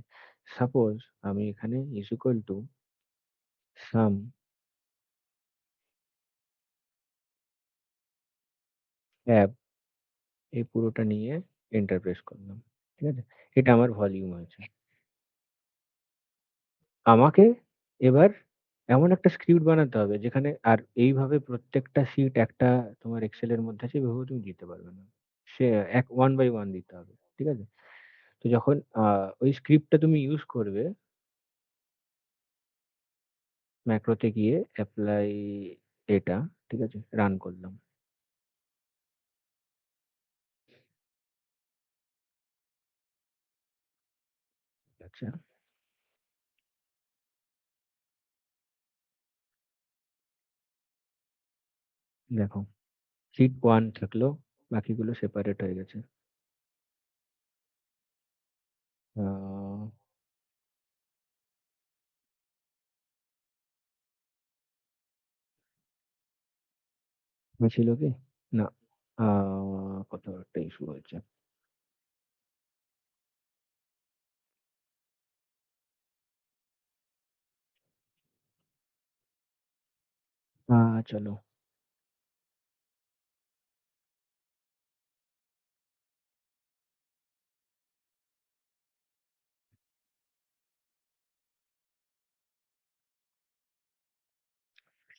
সাপোজ আমি এখানে is equal to some app, এই পুরোটা নিয়ে এন্টার প্রেস করলাম। ঠিক আছে? এটা আমার ভলিউম হয়েছে। আমাকে এবার এমন একটা স্ক্রিপ্ট বানাতে হবে যেখানে আর এইভাবে প্রত্যেকটা শিট একটা তোমার এক্সেল এর মধ্যে আছে, এভাবে তুমি দিতে পারবে না। সে এক ওয়ান বাই ওয়ান দিতে হবে। ঠিক আছে? তো যখন ওই স্ক্রিপ্টটা তুমি ইউজ করবে, ম্যাক্রোতে গিয়ে অ্যাপ্লাই এটা, ঠিক আছে? রান করলাম। আচ্ছা, দেখো শিট 1 থাকলো, বাকিগুলো সেপারেট হয়ে গেছে। আহ, হয়েছিল কি? না, কত একটা ইস্যু হয়েছে। চলো।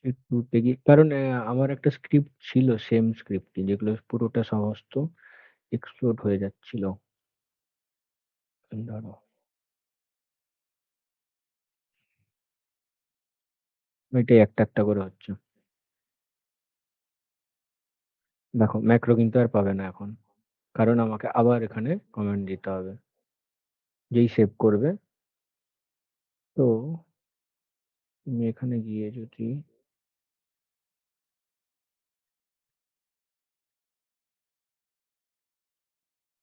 একটু দেখি, কারণ আমার একটা স্ক্রিপ্ট ছিল সেম স্ক্রিপ্ট যেগুলো পুরোটা সমস্ত এক্সপ্লোড হয়ে যাচ্ছিল। ধরো এটাই একটা একটা করে হচ্ছে। দেখো ম্যাক্রো কিন্তু আর পাবে না এখন, কারণ আমাকে আবার এখানে কমেন্ট দিতে হবে যেই সেভ করবে। তো তুমি এখানে গিয়ে যদি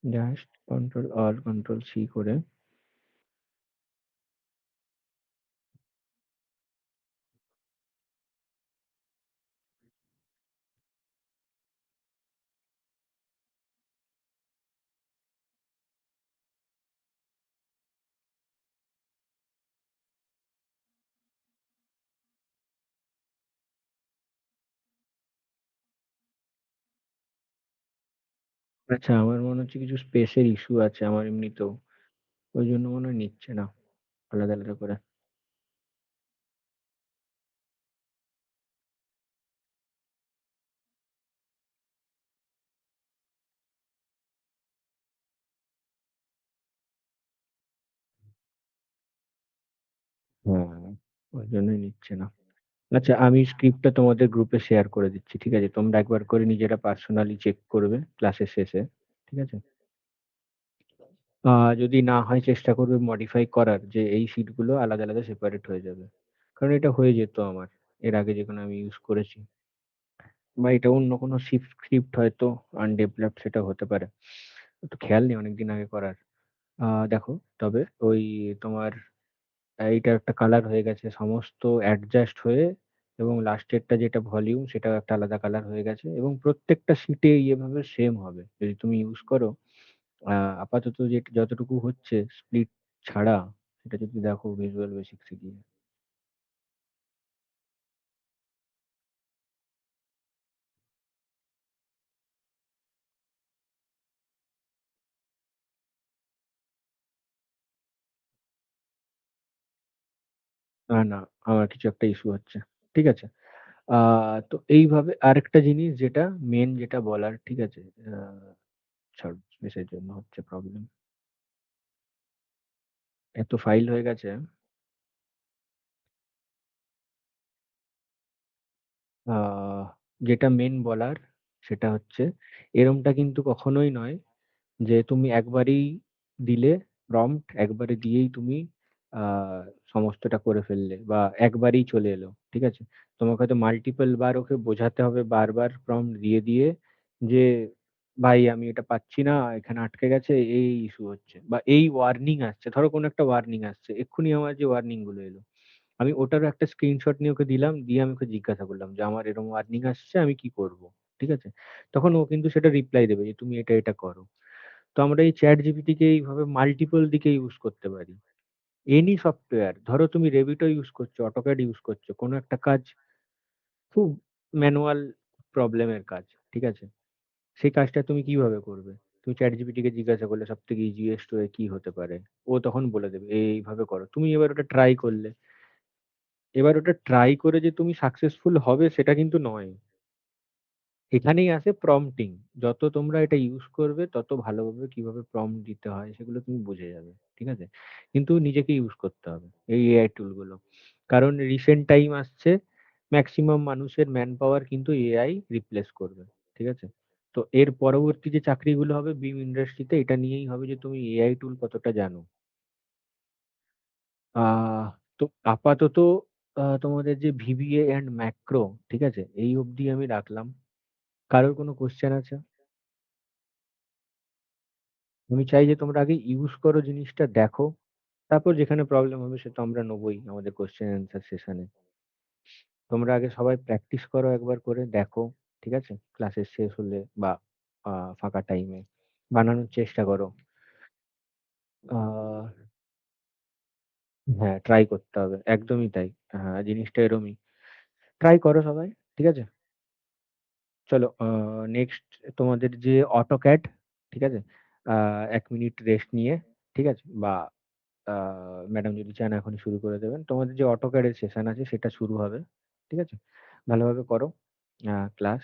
জাস্ট কন্ট্রোল আর কন্ট্রোল সি করে, আচ্ছা আমার মনে হচ্ছে কিছু স্পেসের ইস্যু আছে আমার এমনিতেও, ওই জন্য মনে হয় নিচ্ছে না আলাদা আলাদা করে। হ্যাঁ, ওই জন্যই নিচ্ছে না। আচ্ছা আমি স্ক্রিপ্টটা তোমাদের গ্রুপে শেয়ার করে দিচ্ছি, ঠিক আছে? তোমরা একবার করে নিজেরা পার্সোনালি চেক করবে ক্লাসের শেষে। ঠিক আছে? যদি না হয় চেষ্টা করবে মডিফাই করার, যে এই শিট গুলো আলাদা আলাদা সেপারেট হয়ে যাবে। কারণ এটা হয়ে যেত আমার এর আগে যখন আমি ইউজ করেছি, বা এটা অন্য কোনো স্ক্রিপ্ট হয়তো আনডেভেলপড, সেটা হতে পারে। তো খেয়াল নেই অনেকদিন আগে করার। দেখো, তবে ওই তোমার এইটা একটা কালার হয়ে গেছে, সমস্ত অ্যাডজাস্ট হয়ে, এবং লাস্টেরটা যেটা ভলিউম সেটাও একটা আলাদা কালার হয়ে গেছে, এবং প্রত্যেকটা শিটে এভাবে সেম হবে যদি তুমি ইউজ করো। আপাতত যে যতটুকু হচ্ছে স্প্লিট ছাড়া, সেটা যদি দেখো ভিজুয়াল বেসিক্সে গিয়ে। না না, আমার কিছু একটা ইস্যু হচ্ছে। ঠিক আছে? তো এইভাবে আরেকটা জিনিস যেটা মেন যেটা বলার, ঠিক আছে? ছাড়, স্পেসের জন্য হচ্ছে প্রবলেম, এত ফাইল হয়ে গেছে। আহ, যেটা মেন বলার সেটা হচ্ছে, এরমটা কিন্তু কখনোই নয় যে তুমি একবারই দিলে প্রম্পট, একবারে দিয়েই তুমি আহ সমস্তটা করে ফেললে বা একবারই চলে এলো। ঠিক আছে? তোমাকে হয়তো মাল্টিপল বার ওকে বোঝাতে হবে, বারবার প্রম্পট দিয়ে দিয়ে, যে ভাই আমি এটা পাচ্ছি না, এখানে আটকে গেছে, এই ইস্যু হচ্ছে বা এই ওয়ার্নিং আসছে, ধরো কোনো একটা ওয়ার্নিং আসছে, এক্ষুনি আমার যে ওয়ার্নিং গুলো এলো, আমি ওটারও একটা স্ক্রিনশট নিয়ে ওকে দিলাম, দিয়ে আমি ওকে জিজ্ঞাসা করলাম যে আমার এরকম ওয়ার্নিং আসছে, আমি কি করব? ঠিক আছে? তখন ও কিন্তু সেটা রিপ্লাই দেবে যে তুমি এটা এটা করো। তো আমরা এই চ্যাট জিপিটি কে এইভাবে মাল্টিপল দিকে ইউজ করতে পারি। এনি সফটওয়্যার, ধরো তুমি রেভিটো ইউজ করছো, অটোক্যাড ইউজ করছো, কোনো একটা কাজ খুব ম্যানুয়াল প্রবলেমের কাজ, ঠিক আছে? সেই কাজটা তুমি কিভাবে করবে? তুমি ChatGPT কে জিজ্ঞাসা করলে সবথেকে ইজিয়েস্ট ওয়ে কি হতে পারে? ও তখন বলে দেবে এইভাবে করো। তুমি এবার ওটা ট্রাই করলে। এবার ওটা ট্রাই করে যে তুমি সাকসেসফুল হবে সেটা কিন্তু নয়। এখানেই আসে প্রম্পটিং। যত তোমরা এটা ইউজ করবে তত ভালোভাবে কিভাবে প্রম্পট দিতে হয় সেগুলো তুমি বুঝে যাবে। ঠিক আছে? কিন্তু নিজেকে ইউজ করতে হবে এই এআই টুল গুলো। কারণ রিসেন্ট টাইম আসছে, ম্যাক্সিমাম মানুষের ম্যান পাওয়ার কিন্তু এআই রিপ্লেস করবে। ঠিক আছে? তো এর পরবর্তী যে চাকরিগুলো হবে বিম ইন্ডাস্ট্রিতে, এটা নিয়েই হবে যে তুমি এআই টুল কতটা জানো। আহ তো আপাতত তোমাদের যে ভিবিএ এন্ড ম্যাক্রো, ঠিক আছে, এই অবধি আমি রাখলাম। কারোর কোনো কোশ্চেন আছে? আমি চাই যে তোমরা আগে ইউজ করো, জিনিসটা দেখো, তারপর যেখানে প্রবলেম হবে সেটা আমরা নেবোই আমাদের কোশ্চেন অ্যান্সার সেশনে। তোমরা আগে সবাই প্র্যাকটিস করো, একবার করে দেখো, ঠিক আছে, ক্লাসের শেষ হলে বা ফাঁকা টাইমে বানানোর চেষ্টা করো। আহ হ্যাঁ, ট্রাই করতে হবে, একদমই তাই। হ্যাঁ, জিনিসটা এরমই। ট্রাই করো সবাই, ঠিক আছে? চলো, নেক্সট তোমাদের যে অটোক্যাড, ঠিক আছে, 1 মিনিট রেস্ট নিয়ে, ঠিক আছে, বা ম্যাডাম যদি চান এখনই শুরু করে দেবেন, তোমাদের যে অটোক্যাডের সেশন আছে সেটা শুরু হবে। ঠিক আছে? ভালোভাবে করো ক্লাস।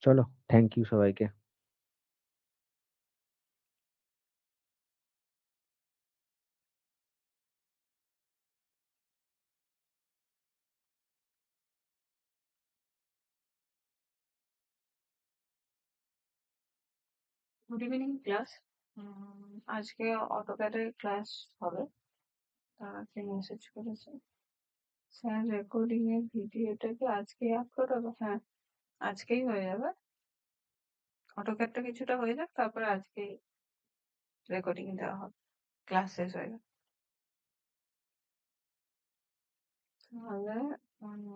চলো, থ্যাংক ইউ সবাইকে। Good evening class. আজকে অটোক্যাডের ক্লাস হবে। তারা কে মেসেজ করেছে? স্যার রেকর্ডিং এর ভিডিওটা কি আজকেই আপলোড হবে? হ্যাঁ, আজকেই হয়ে যাবে। অটোক্যাডটা কিছুটা হয়ে যাক, তারপরে আজকেই রেকর্ডিং দেওয়া হবে। ক্লাস শেষ হয়ে যাবে। তাহলে আমি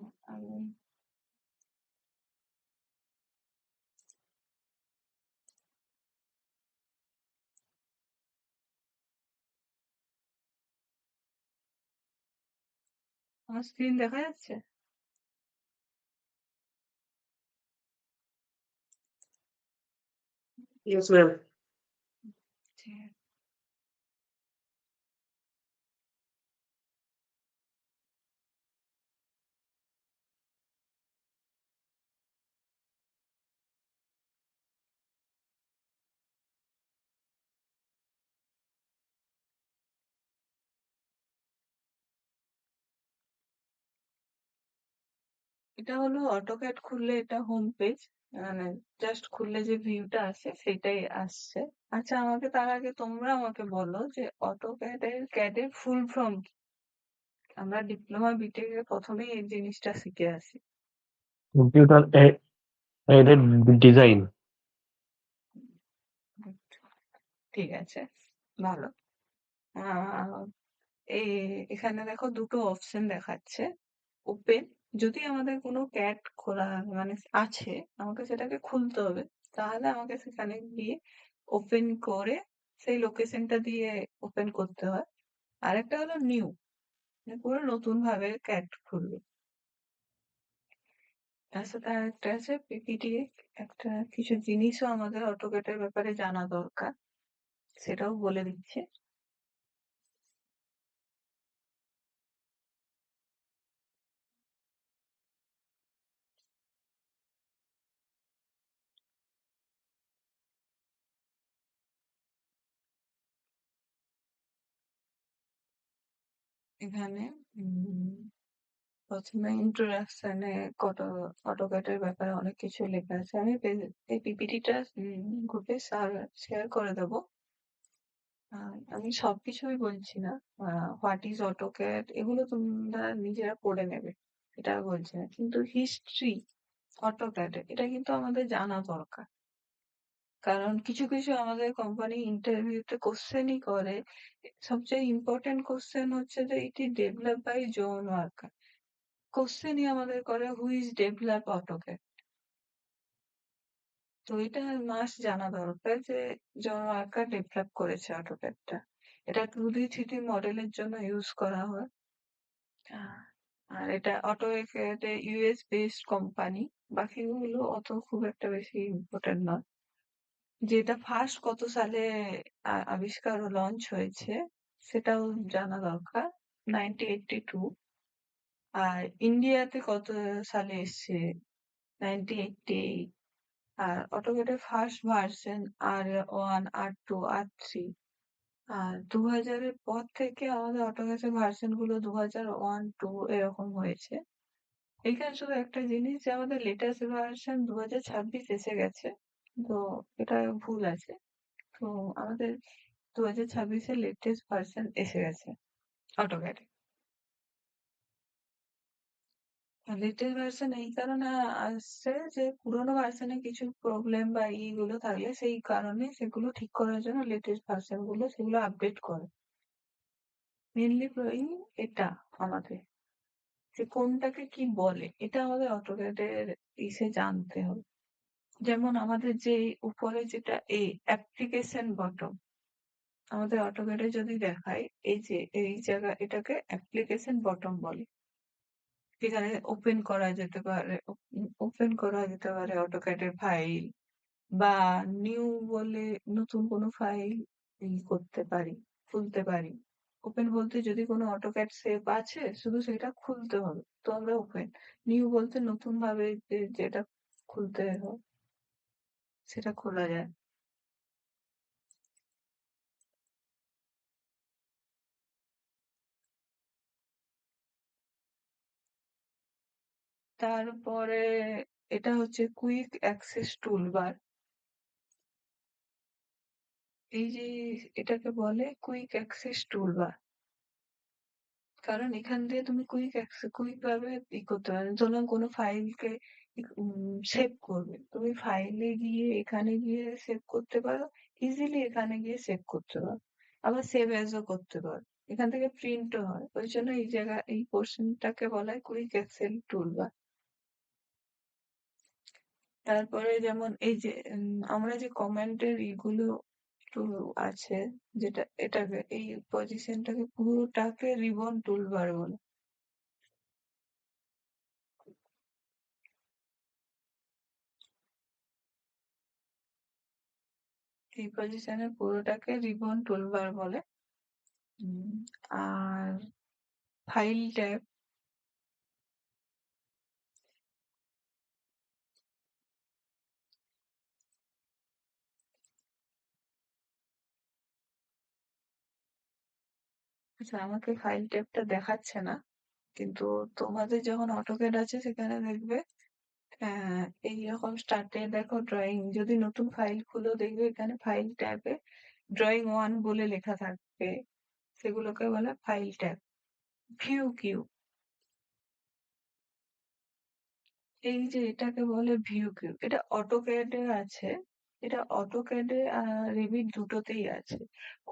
আমার স্ক্রিন দেখা যাচ্ছে? Yes ma'am. ঠিক আছে। এটা হলো অটোক্যাড খুললে এটা হোম পেজ, মানে জাস্ট খুললে যে ভিউটা আসে সেটাই আসছে। আচ্ছা, আমাকে তার আগে তোমরা আমাকে বলো যে ক্যাডের ফুল ফর্ম কি? আমরা ডিপ্লোমা বিটেক এর প্রথমেই এই জিনিসটা শিখে আসি। Computer aided design. ঠিক আছে, ভালো। আহ এই এখানে দেখো দুটো অপশন দেখাচ্ছে। ওপেন, যদি আমাদের কোনো ক্যাট খোলা মানে আছে, আমাকে সেটাকে খুলতে হবে, তাহলে আমাকে সেখানে গিয়ে ওপেন করে সেই লোকেশনটা দিয়ে ওপেন করতে হয়। আরেকটা হলো নিউ, মানে পুরো নতুন ভাবে ক্যাট খুলবে। তার সাথে আরেকটা আছে পিপিটি, একটা কিছু জিনিসও আমাদের অটোক্যাটের ব্যাপারে জানা দরকার, সেটাও বলে দিচ্ছে। এখানে উম, প্রথমে ইন্ট্রোডাকশনে কত অটোক্যাটের ব্যাপারে অনেক কিছু লেখা আছে। আমি এই পিপিটিটা গ্রুপে শেয়ার করে দেবো। আমি সবকিছুই বলছি না। হোয়াট ইজ অটোক্যাড এগুলো তোমরা নিজেরা পড়ে নেবে, এটা বলছি না, কিন্তু হিস্ট্রি অটোক্যাড এটা কিন্তু আমাদের জানা দরকার। কারণ কিছু, কিছু আমাদের কোম্পানি ইন্টারভিউতে কোয়েশ্চেনই করে। সবচেয়ে ইম্পোর্টেন্ট কোয়েশ্চেন হচ্ছে যে এটি ডেভেলপ বাই জন ওয়ার্কার। কোয়েশ্চেনই আমাদের করে হু ইজ ডেভেলপ AutoCAD। তো এটা মাস্ট জানা দরকার যে জন ওয়ার্কার ডেভেলপ করেছে AutoCAD-টা। এটা 2D 3D মডেলের জন্য ইউজ করা হয়। আহ, আর এটা AutoCAD US বেসড কোম্পানি। বাকিগুলো অত খুব একটা বেশি ইম্পর্টেন্ট নয়। যেটা ফার্স্ট কত সালে আবিষ্কার ও লঞ্চ হয়েছে সেটাও জানা দরকার, 1982। আর ইন্ডিয়াতে কত সালে এসছে, 1988। আর অটোক্যাডের first version R1 R2 R3। আর 2000-এর পর থেকে আমাদের অটোক্যাডের ভার্সন গুলো 2001 2 এরকম হয়েছে। এখানে শুধু একটা জিনিস যে আমাদের লেটেস্ট ভার্সন 2026 এসে গেছে, তো এটা ভুল আছে। তো আমাদের 2026-এর লেটেস্ট ভার্সন এসে গেছে অটোক্যাডে। লেটেস্ট ভার্সন এই কারণে আসছে যে পুরোনো ভার্সনে কিছু প্রবলেম বা ইগুলো থাকলে সেই কারণে সেগুলো ঠিক করার জন্য লেটেস্ট ভার্সন গুলো সেগুলো আপডেট করে। মেনলি এটা আমাদের যে কোনটাকে কি বলে এটা আমাদের অটোক্যাডের ইসে জানতে হবে। যেমন আমাদের যে উপরে যেটা অ্যাপ্লিকেশন বটম, আমাদের অটোক্যাডে যদি দেখায় এই যে এই জায়গা এটাকে অ্যাপ্লিকেশন বটম বলে। যেখানে ওপেন করা যেতে পারে অটোক্যাডের ফাইল, বা নিউ বলে নতুন কোনো ফাইল করতে পারি, খুলতে পারি। ওপেন বলতে যদি কোনো অটোক্যাড সেভ আছে শুধু সেটা খুলতে হবে, তো আমরা ওপেন। নিউ বলতে নতুন ভাবে যেটা খুলতে হয় সেটা খোলা যায়। তারপরে এটা হচ্ছে কুইক অ্যাক্সেস টুলবার। এই যে এটাকে বলে কুইক অ্যাক্সেস টুলবার, কারণ এখান দিয়ে তুমি কুইক ভাবে করতে পারো। ধরলাম কোনো ফাইলকে সেভ করবে, তুমি ফাইলে গিয়ে এখানে গিয়ে সেভ করতে পারো, ইজিলি এখানে গিয়ে সেভ করতে পারো, আবার সেভ অ্যাজও করতে পারো, এখান থেকে প্রিন্টও হয়। ওই জন্য এই জায়গা এই পোর্শনটাকে বলা হয় কুইক অ্যাক্সেস টুলবার। তারপরে যেমন এই যে আমরা যে কমেন্টের ইগুলো একটু আছে, যেটা এটাকে এই পজিশনটাকে পুরোটাকে রিবন টুলবার বলে। এই পজিশনের পুরোটাকে রিবন টুলবার বলে। উম, আর ফাইল ট্যাব, আচ্ছা আমাকে ফাইল ট্যাবটা দেখাচ্ছে না, কিন্তু তোমাদের যখন অটোক্যাড আছে সেখানে দেখবে এইরকম স্টার্টে দেখো ড্রয়িং, যদি নতুন ফাইল খুলো দেখবে এখানে ফাইল ট্যাবে ড্রয়িং 1 বলে লেখা থাকবে, সেগুলোকে বলে ফাইল ট্যাব। ভিউ কিউ, এই যে এটাকে বলে ভিউ কিউ, এটা অটোক্যাডে আছে। এটা অটোক্যাডে আর রেভিট দুটোতেই আছে।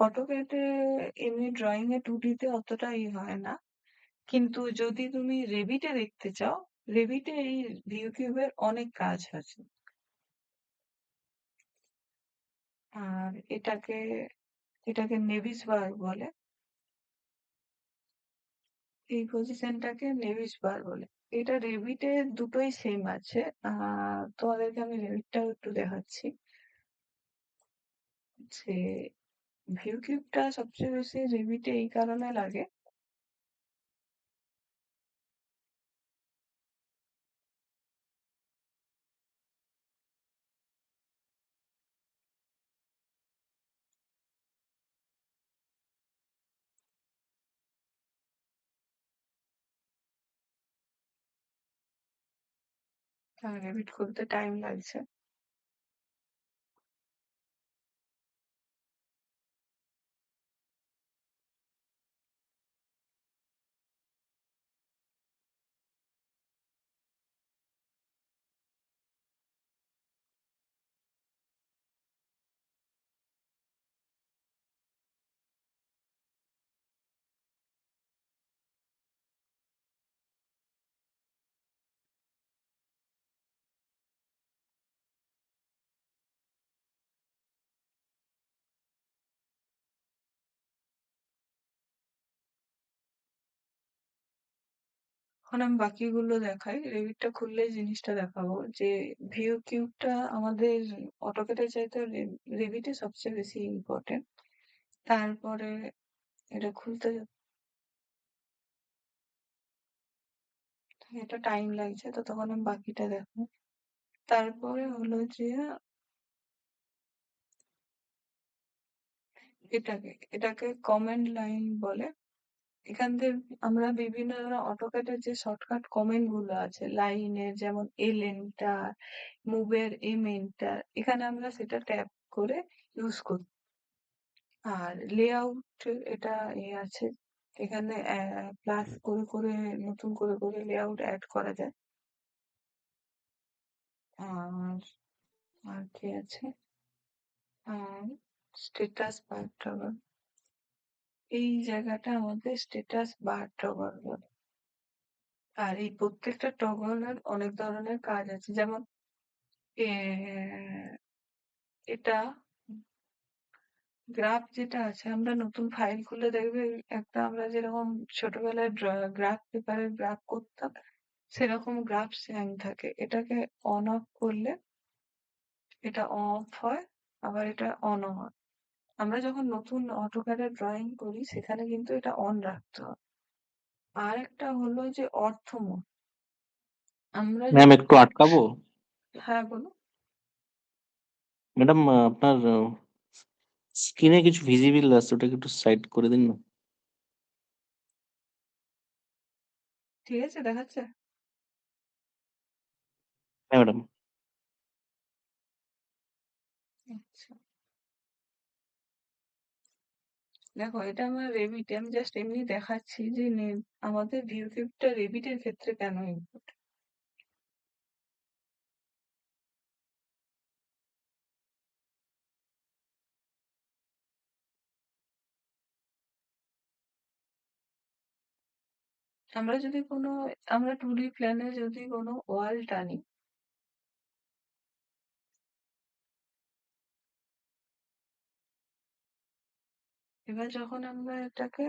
অটোক্যাডে এমনি ড্রয়িং এ 2D তে অতটা হয় না, কিন্তু যদি তুমি রেভিটে দেখতে চাও, রেভিটে এই ভিউ কিউবের অনেক কাজ আছে। আর এটাকে নেভিস বার বলে, এই পজিশনটাকে নেভিস বার বলে। এটা রেভিটে দুটোই সেম আছে। তোমাদেরকে আমি রেভিটটাও একটু দেখাচ্ছি যে ভিউ কিউবটা সবচেয়ে বেশি রেভিটে এই কারণে লাগে, রেভিট খুলতে টাইম লাগছে। এখন আমি বাকিগুলো দেখাই। রেভিটটা খুললেই জিনিসটা দেখাবো যে ভিউ কিউবটা আমাদের অটোক্যাডের চাইতে রেভিটে সবচেয়ে বেশি ইম্পর্টেন্ট। তারপরে এটা খুলতে এটা টাইম লাগছে, তো তখন আমি বাকিটা দেখো। তারপরে হলো যে এটাকে কমেন্ট লাইন বলে। এখান থেকে আমরা বিভিন্ন ধরনের অটোক্যাডের যে শর্টকাট কমেন্ট গুলো আছে লাইনের, যেমন এল এন্টার, মুভের এম এন্টার, এখানে আমরা সেটা ট্যাপ করে ইউজ করি। আর লেআউট এটা আছে, এখানে প্লাস করে করে নতুন করে করে লেআউট অ্যাড করা যায়। আর আর কি আছে, স্ট্যাটাস বার টগল, এই জায়গাটা আমাদের স্ট্যাটাস বার টগল বলে। আর এই প্রত্যেকটা টগলের অনেক ধরনের কাজ আছে, যেমন এটা গ্রাফ যেটা আছে, আমরা নতুন ফাইল খুলে দেখবে একটা আমরা যেরকম ছোটবেলায় গ্রাফ পেপারে গ্রাফ করতাম, সেরকম গ্রাফ স্যাং থাকে। এটাকে অন অফ করলে এটা অফ হয়, আবার এটা অন হয়। আমরা যখন নতুন অটোক্যাডে ড্রয়িং করি সেখানে কিন্তু এটা অন রাখতে হয়। আর একটা হলো যে অর্থ মোড। আমরা ম্যাম যখন একটু আটকাবো। হ্যাঁ বলো। ম্যাডাম আপনার স্ক্রিনে কিছু ভিজিবল আছে, ওটাকে একটু সাইড করে দিন না। ঠিক আছে, দেখাচ্ছে? হ্যাঁ ম্যাডাম। আচ্ছা, দেখো এটা আমার রেভিট, আমি জাস্ট এমনি দেখাচ্ছি যে আমাদের ভিউ কিউবটা রেভিটের ক্ষেত্রে কেন ইম্পর্টেন্ট। আমরা 2D প্ল্যানে যদি কোনো ওয়াল টানি, এবার যখন আমরা এটাকে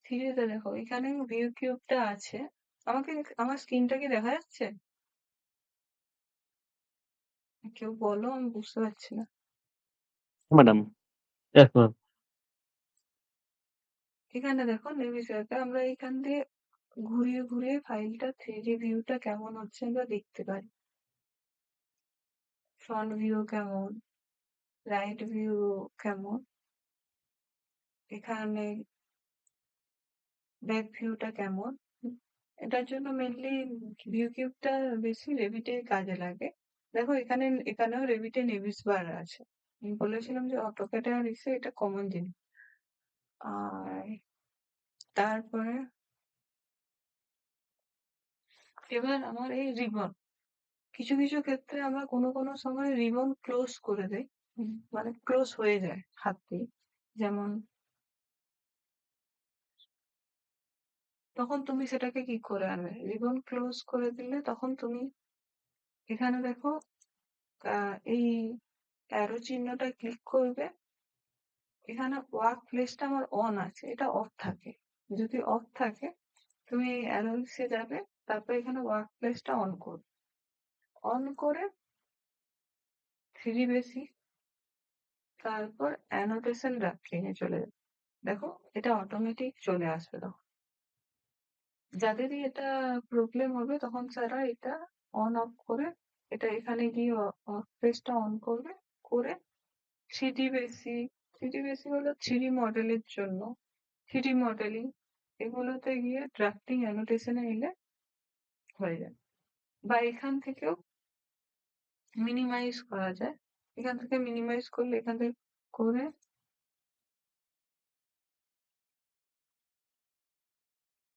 3D-তে দেখো, এখানে ভিউ কিউবটা আছে। আমাকে আমার স্ক্রিনটা কি দেখা যাচ্ছে? কেউ বলো, আমি বুঝতে পারছি না। Madam Yes, ma'am. এখানে দেখো নেভিগেটর, আমরা এখান দিয়ে ঘুরিয়ে ঘুরিয়ে ফাইলটা 3D ভিউটা কেমন হচ্ছে আমরা দেখতে পারি। ফ্রন্ট ভিউ কেমন, রাইট ভিউ কেমন, এখানে ব্যাক ভিউটা কেমন। এটার জন্য মেনলি ভিউ কিউবটা বেশি রেভিটে কাজে লাগে। দেখো এখানেও রেভিটে নেভিস বার আছে। আমি বলেছিলাম যে অটোক্যাডে আর ইসে এটা কমন জিনিস। আর তারপরে এবার আমার এই রিবন, কিছু কিছু ক্ষেত্রে আমরা কোনো কোনো সময় রিবন ক্লোজ করে দেই, মানে ক্লোজ হয়ে যায় হাত দিয়ে। যেমন তখন তুমি সেটাকে কি করে আনবে, রিবন ক্লোজ করে দিলে তখন তুমি এখানে দেখো এই অ্যারো চিহ্নটা ক্লিক করবে, এখানে ওয়ার্ক প্লেসটা আমার অন আছে, এটা অফ থাকে। যদি অফ থাকে তুমি এই অ্যারোসে যাবে, তারপর এখানে ওয়ার্ক প্লেসটা অন করবে, অন করে 3D বেসিক, তারপর অ্যানোটেশন ড্রাফটিং এ চলে যাবে। দেখো এটা অটোমেটিক চলে আসবে। তখন যাদেরই এটা প্রবলেম হবে তখন তারা এটা অন অফ করে এটা এখানে গিয়ে ওয়ার্ক প্লেসটা অন করবে, করে থ্রিডি বেসিক, থ্রিডি বেসিক হলো 3D মডেলের জন্য, 3D মডেলিং, এগুলোতে গিয়ে ড্রাফটিং অ্যানোটেশনে এলে হয়ে যায়। বা এখান থেকেও মিনিমাইজ করা যায়, এখান থেকে মিনিমাইজ করলে এখান থেকে করে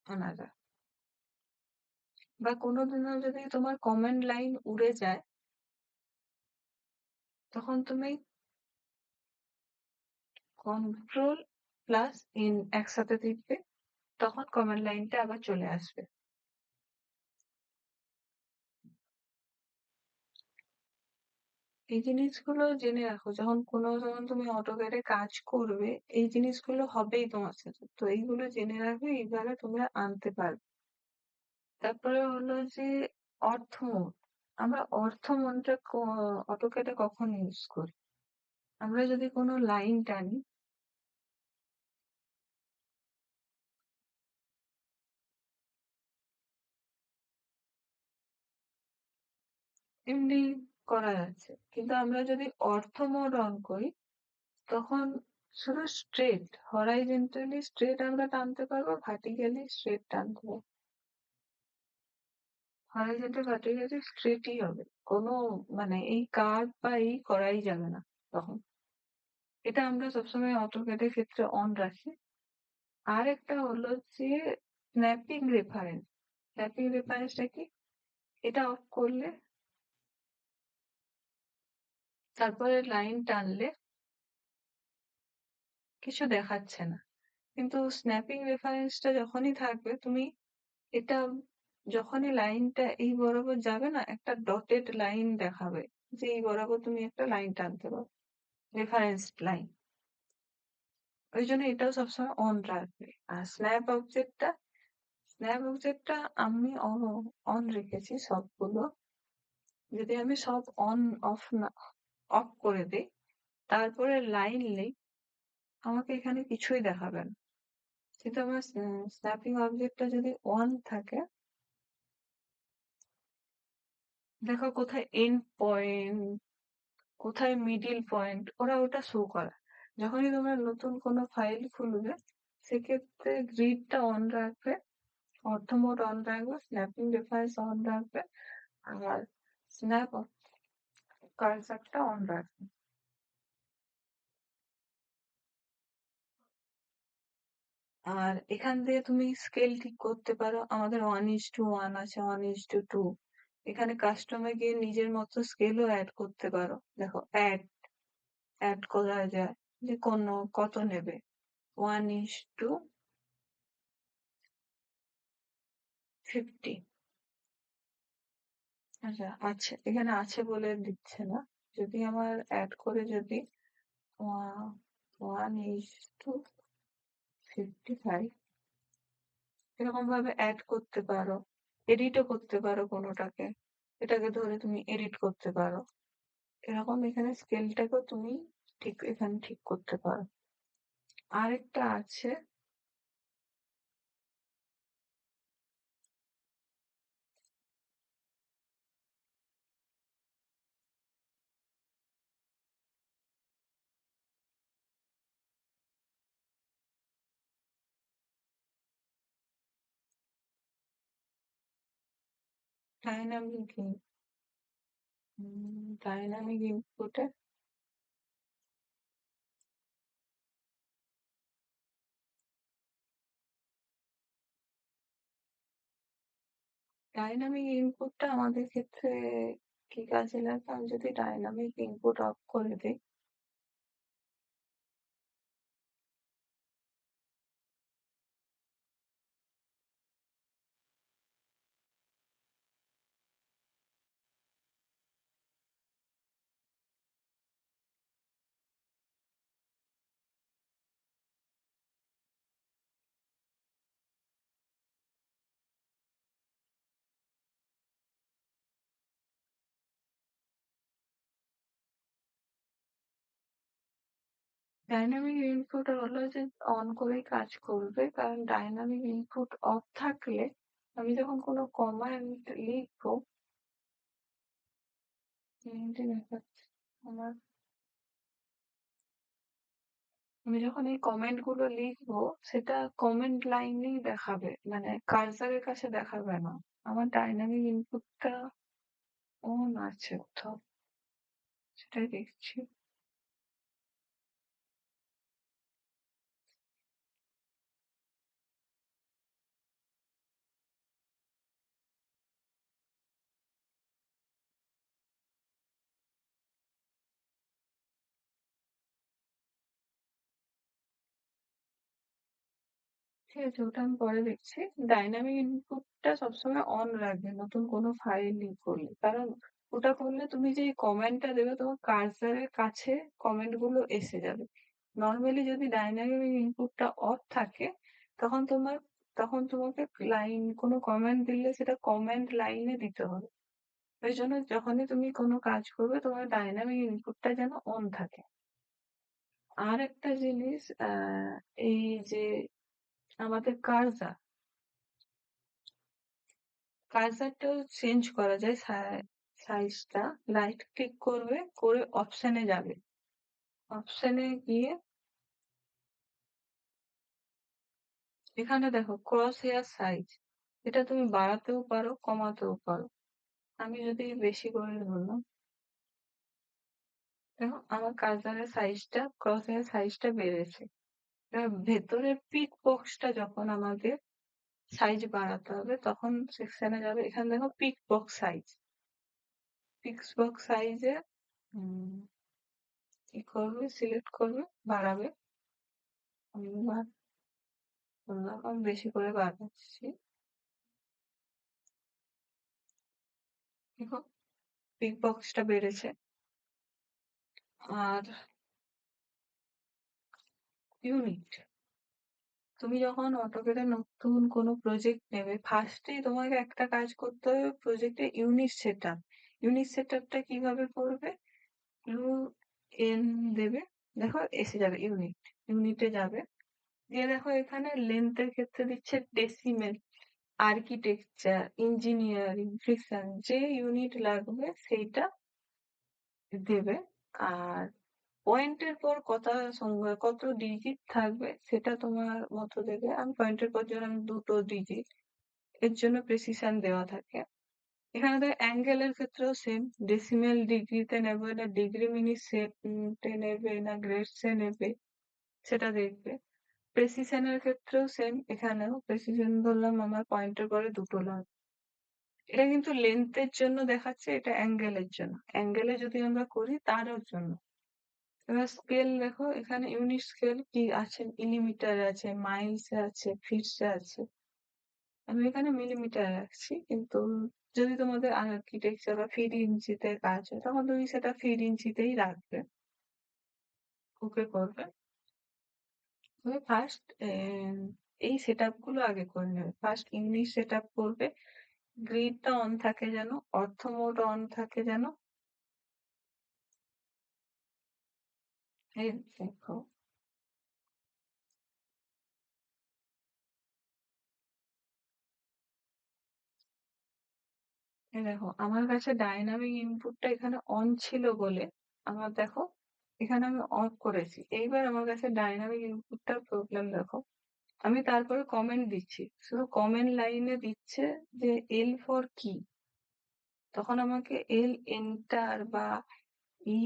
আনা যায়। বা কোনোদিনও যদি তোমার কমেন্ট লাইন উড়ে যায়, তখন তুমি কন্ট্রোল প্লাস ইন একসাথে টিপবে, তখন কমেন্ট লাইনটা আবার চলে আসবে। এই জিনিসগুলো জেনে রাখো। যখন তুমি AutoCAD এ কাজ করবে, এই জিনিসগুলো হবেই তোমার সাথে। তো এইগুলো জেনে রাখবে, এইভাবে তোমরা আনতে পারবে। তারপরে হলো যে অর্থমোড। আমরা অর্থমোডটা AutoCAD এ কখন ইউজ করি? আমরা যদি কোনো লাইন টানি, এমনি করা যাচ্ছে। কিন্তু আমরা যদি অর্থমোড অন করি, তখন শুধু স্ট্রেট, হরাইজন্টালি স্ট্রেট আমরা টানতে পারবো, ভার্টিক্যালি স্ট্রেট টানতে পারবো। হরাইজন্টাল ভার্টিক্যালি স্ট্রেটই হবে। কোনো মানে এই কার্ভ বা এই করাই যাবে না তখন। এটা আমরা সবসময় AutoCAD এর ক্ষেত্রে অন রাখি। আর একটা হলো যে স্ন্যাপিং রেফারেন্স। স্ন্যাপিং রেফারেন্সটা কি? এটা অফ করলে, তারপরে লাইন টানলে কিছু দেখাচ্ছে না। কিন্তু স্ন্যাপিং রেফারেন্সটা যখনই থাকবে, তুমি এটা যখনই লাইনটা এই বরাবর যাবে না, একটা ডটেড লাইন দেখাবে যে এই বরাবর তুমি একটা লাইন টানতে পারো, রেফারেন্স লাইন। ওই জন্য এটাও সবসময় অন রাখবে। আর স্ন্যাপ অবজেক্টটা আমি অন রেখেছি সবগুলো। যদি আমি সব অফ করে দিই, তারপরে লাইন নেই, আমাকে এখানে কিছুই দেখাবে না। কিন্তু আমার স্ন্যাপিং অবজেক্টটা যদি অন থাকে, দেখো কোথায় এন্ড পয়েন্ট, কোথায় মিডিল পয়েন্ট, ওরা ওটা শো করে। যখনই তোমরা নতুন কোনো ফাইল খুলবে, সেক্ষেত্রে গ্রিডটা অন রাখবে, অর্থমোড অন রাখবে, স্ন্যাপিং রেফারেন্স অন রাখবে, আর স্ন্যাপ কার্সারটা অন রাখবে। আর এখান থেকে তুমি স্কেল ঠিক করতে পারো। আমাদের 1:1 আছে, 1:2। এখানে কাস্টমে গিয়ে নিজের মতো স্কেলও অ্যাড করতে পারো। দেখো অ্যাড করা যায় যে কত নেবে, 1:50। আচ্ছা, এখানে আছে বলে দিচ্ছে না। যদি আমার অ্যাড করে যদি 1:55 এরকম ভাবে অ্যাড করতে পারো, এডিটও করতে পারো কোনোটাকে। এটাকে ধরে তুমি এডিট করতে পারো। এরকম এখানে স্কেলটাকেও তুমি এখানে ঠিক করতে পারো। আরেকটা আছে, ডাইনামিক ডাইনামিক ইনপুটে ডাইনামিক ইনপুটটা আমাদের ক্ষেত্রে কি কাজে লাগে? আমি যদি ডাইনামিক ইনপুট অফ করে দিই, ডাইনামিক ইনপুট হলো যে অন করেই কাজ করবে। কারণ ডাইনামিক ইনপুট অফ থাকলে আমি যখন কোনো কমান্ড লিখবো, দেখাচ্ছে আমার, আমি যখন এই কমেন্ট গুলো লিখবো, সেটা কমেন্ট লাইনেই দেখাবে, মানে কার্সারের কাছে দেখাবে না। আমার ডাইনামিক ইনপুটটা অন আছে কোথাও, সেটাই দেখছি। ঠিক আছে, ওটা আমি পরে দেখছি। ডাইনামিক ইনপুটটা সবসময় অন রাখবে নতুন কোনো ফাইল করলে, কারণ ওটা করলে তুমি যে কমেন্টটা দেবে তোমার কার্সারের কাছে কমেন্ট গুলো এসে যাবে। নর্মালি যদি ডাইনামিক ইনপুটটা অফ থাকে তখন তোমাকে লাইন কোনো কমেন্ট দিলে সেটা কমেন্ট লাইনে দিতে হবে। ওই জন্য যখনই তুমি কোনো কাজ করবে তোমার ডাইনামিক ইনপুটটা যেন অন থাকে। আর একটা জিনিস এই যে আমাদের কার্সারটাও চেঞ্জ করা যায় সাইজটা। রাইট ক্লিক করবে, করে অপশনে যাবে। অপশনে গিয়ে এখানে দেখো ক্রস হেয়ার সাইজ, এটা তুমি বাড়াতেও পারো কমাতেও পারো। আমি যদি বেশি করে ধরলাম, দেখো আমার কার্সারের সাইজটা ক্রস হেয়ার সাইজটা বেড়েছে। এবার ভেতরের পিক বক্সটা যখন আমাদের সাইজ বাড়াতে হবে তখন সেকশনে যাবে। এখানে দেখো pic box size, pics box সাইজে কি করবে, সিলেক্ট করবে, বাড়াবে। আমি বেশি করে বাড়াচ্ছি। দেখো পিক বক্সটা বেড়েছে। আর ইউনিট, তুমি যখন অটোক্যাডে নতুন কোনো প্রজেক্ট নেবে ফার্স্টেই তোমাকে একটা কাজ করতে হবে, প্রজেক্টে ইউনিট সেটআপটা কিভাবে করবে, ইউ এন দেবে, দেখো এসে যাবে ইউনিটে যাবে। দিয়ে দেখো এখানে লেন্থের ক্ষেত্রে দিচ্ছে ডেসিমেল, আর্কিটেকচার, ইঞ্জিনিয়ারিং, ফ্রিকশন, যে ইউনিট লাগবে সেইটা দেবে। আর পয়েন্টের পর কত ডিজিট থাকবে সেটা তোমার মতো দেবে। আমি পয়েন্টের পর যেমন আমি 2টো ডিজিট, এর জন্য প্রেসিশন দেওয়া থাকে। এখানে দেখো অ্যাঙ্গেলের ক্ষেত্রেও সেম, ডেসিমেল ডিগ্রিতে নেবে না ডিগ্রি মিনিটে নেবে না গ্রেডসে নেবে সেটা দেখবে। প্রেসিশনের ক্ষেত্রেও সেম, এখানেও প্রেসিশন ধরলাম আমার পয়েন্টের পরে 2টো লাগবে। এটা কিন্তু লেন্থের জন্য দেখাচ্ছে, এটা অ্যাঙ্গেলের জন্য। অ্যাঙ্গেলে যদি আমরা করি তারও জন্য। এবার স্কেল দেখো, এখানে ইউনিট স্কেল কি আছে, মিলিমিটারে আছে, মাইলসে আছে, ফিটসে আছে। আমি এখানে মিলিমিটার রাখছি, কিন্তু যদি তোমাদের আর্কিটেকচার বা ফিট ইঞ্চিতে কাজ হয় তখন তুমি সেটা ফিট ইঞ্চিতেই রাখবে। ওকে করবে। তুমি ফার্স্ট এই সেট গুলো আগে করে নেবে। ফার্স্ট ইউনিট সেট আপ করবে, গ্রিডটা অন থাকে যেন, অর্থ মোড অন থাকে যেন। এই দেখো আমার কাছে ডাইনামিক ইনপুটটা এখানে অন ছিল বলে আমার দেখো এখানে আমি অফ করেছি। এইবার আমার কাছে ডাইনামিক ইনপুটটার প্রবলেম দেখো। আমি তারপরে কমেন্ট দিচ্ছি, শুধু কমেন্ট লাইনে দিচ্ছে যে এল ফর কি, তখন আমাকে এল এন্টার বা ই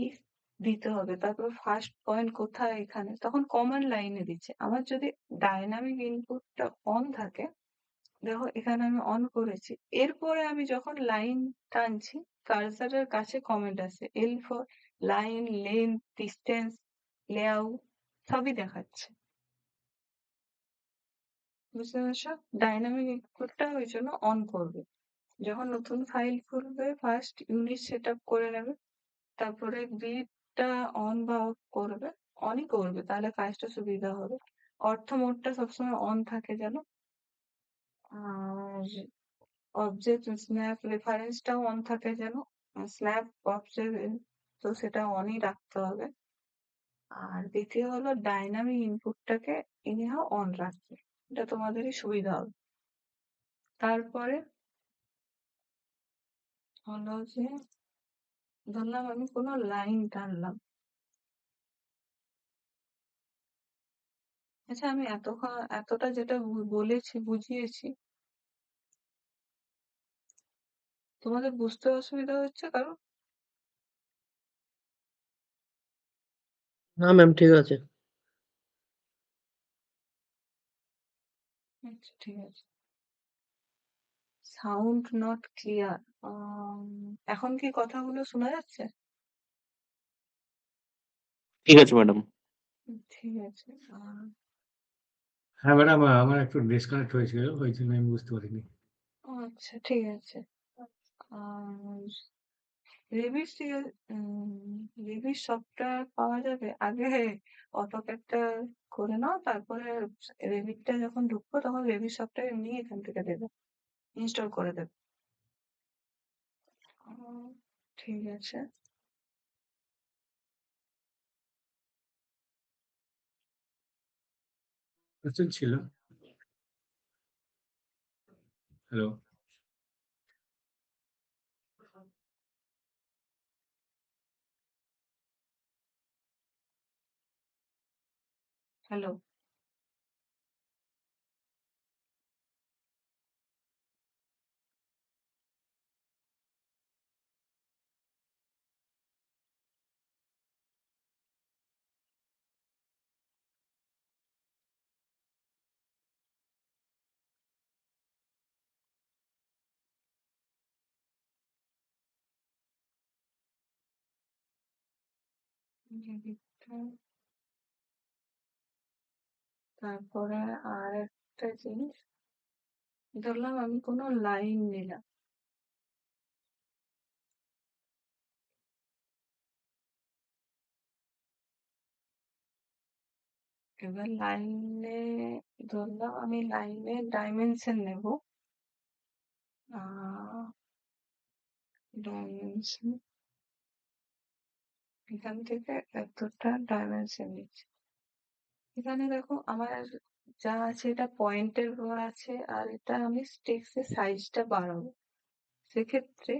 দিতে হবে। তারপর ফার্স্ট পয়েন্ট কোথায় এখানে, তখন কমান্ড লাইনে দিচ্ছে। আমার যদি ডাইনামিক ইনপুটটা অন থাকে, দেখো এখানে আমি অন করেছি, এরপরে আমি যখন লাইন টানছি কার্সারের কাছে কমেন্ট আসে, L for line, length, distance, layout সবই দেখাচ্ছে। বুঝতে পারছো? ডাইনামিক ইনপুটটা ওই জন্য অন করবে। যখন নতুন ফাইল খুলবে ফার্স্ট ইউনিট সেট আপ করে নেবে, তারপরে গ্রিডটা অন বা অফ করবে। অনই করবে, তাহলে কাজটা সুবিধা হবে। অর্থ মোডটা সবসময় অন থাকে যেন। আর অবজেক্ট স্ন্যাপ রেফারেন্সটাও অন থাকে যেন। স্ন্যাপ অবজেক্ট তো সেটা অনই রাখতে হবে। আর দ্বিতীয় হলো ডাইনামিক ইনপুটটাকে ইনিহাও অন রাখবে, এটা তোমাদেরই সুবিধা হবে। তারপরে হলো যে ধরলাম আমি কোনো লাইন টানলাম। আচ্ছা, আমি এতটা যেটা বলেছি বুঝিয়েছি, তোমাদের বুঝতে অসুবিধা হচ্ছে কারণ? না ম্যাম, ঠিক আছে। আচ্ছা, ঠিক আছে। Sound not clear. এখন কি কথাগুলো শোনা যাচ্ছে? ঠিক আছে ম্যাডাম। ঠিক আছে। হ্যাঁ ম্যাডাম, আমার একটু ডিসকানেক্ট হয়েছিল, ওই জন্য আমি বুঝতে পারিনি। আচ্ছা, ঠিক আছে। আর রেভিট রেভিট সফটওয়্যার পাওয়া যাবে আগে অটোক্যাডটা করে নাও, তারপরে রেভিটটা যখন ঢুকবো তখন রেভিট সফটওয়্যার এমনি এখান থেকে দেবে, ইনস্টল করে দেবে। ঠিক আছে। কোশ্চেন ছিল। Hello, hello. রেভিটটা, তারপরে আর একটা জিনিস, ধরলাম আমি কোনো লাইন নিলাম, এবার লাইনে ধরলাম আমি লাইনে ডাইমেনশন নেব, ডাইমেনশন এখান থেকে এতটা ডাইমেনশন নিচ্ছি। এখানে দেখো আমার যা আছে এটা পয়েন্টের উপর আছে, আর এটা আমি টেক্সটের সাইজটা বাড়াবো। সেক্ষেত্রে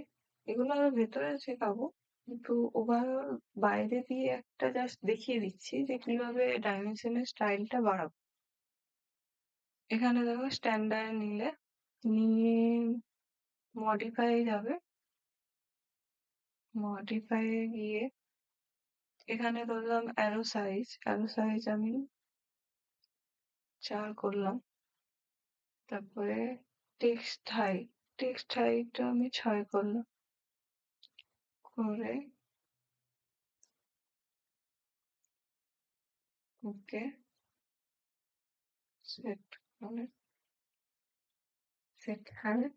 এগুলো আরো ভেতরে শেখাবো, কিন্তু ওভারঅল বাইরে দিয়ে একটা জাস্ট দেখিয়ে দিচ্ছি যে কিভাবে ডাইমেনশনের স্টাইলটা বাড়াবো। এখানে দেখো স্ট্যান্ডার্ড নিলে, নিয়ে মডিফাই যাবে, মডিফাই গিয়ে এখানে ধরলাম অ্যারো সাইজ আমি 4 করলাম, তারপরে টেক্সট হাইট আমি 6 করলাম, করে ওকে সেট, মানে সেট হাইট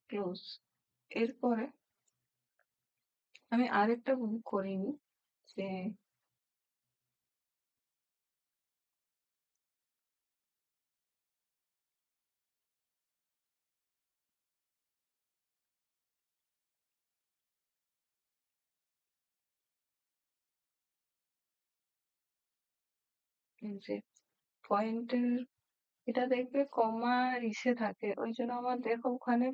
ক্লোজ। এরপরে আমি আরেকটা ভুল করিনি, যে যে পয়েন্টের এটা দেখবে কমা ইসে থাকে, ওই জন্য আমার দেখো ওখানে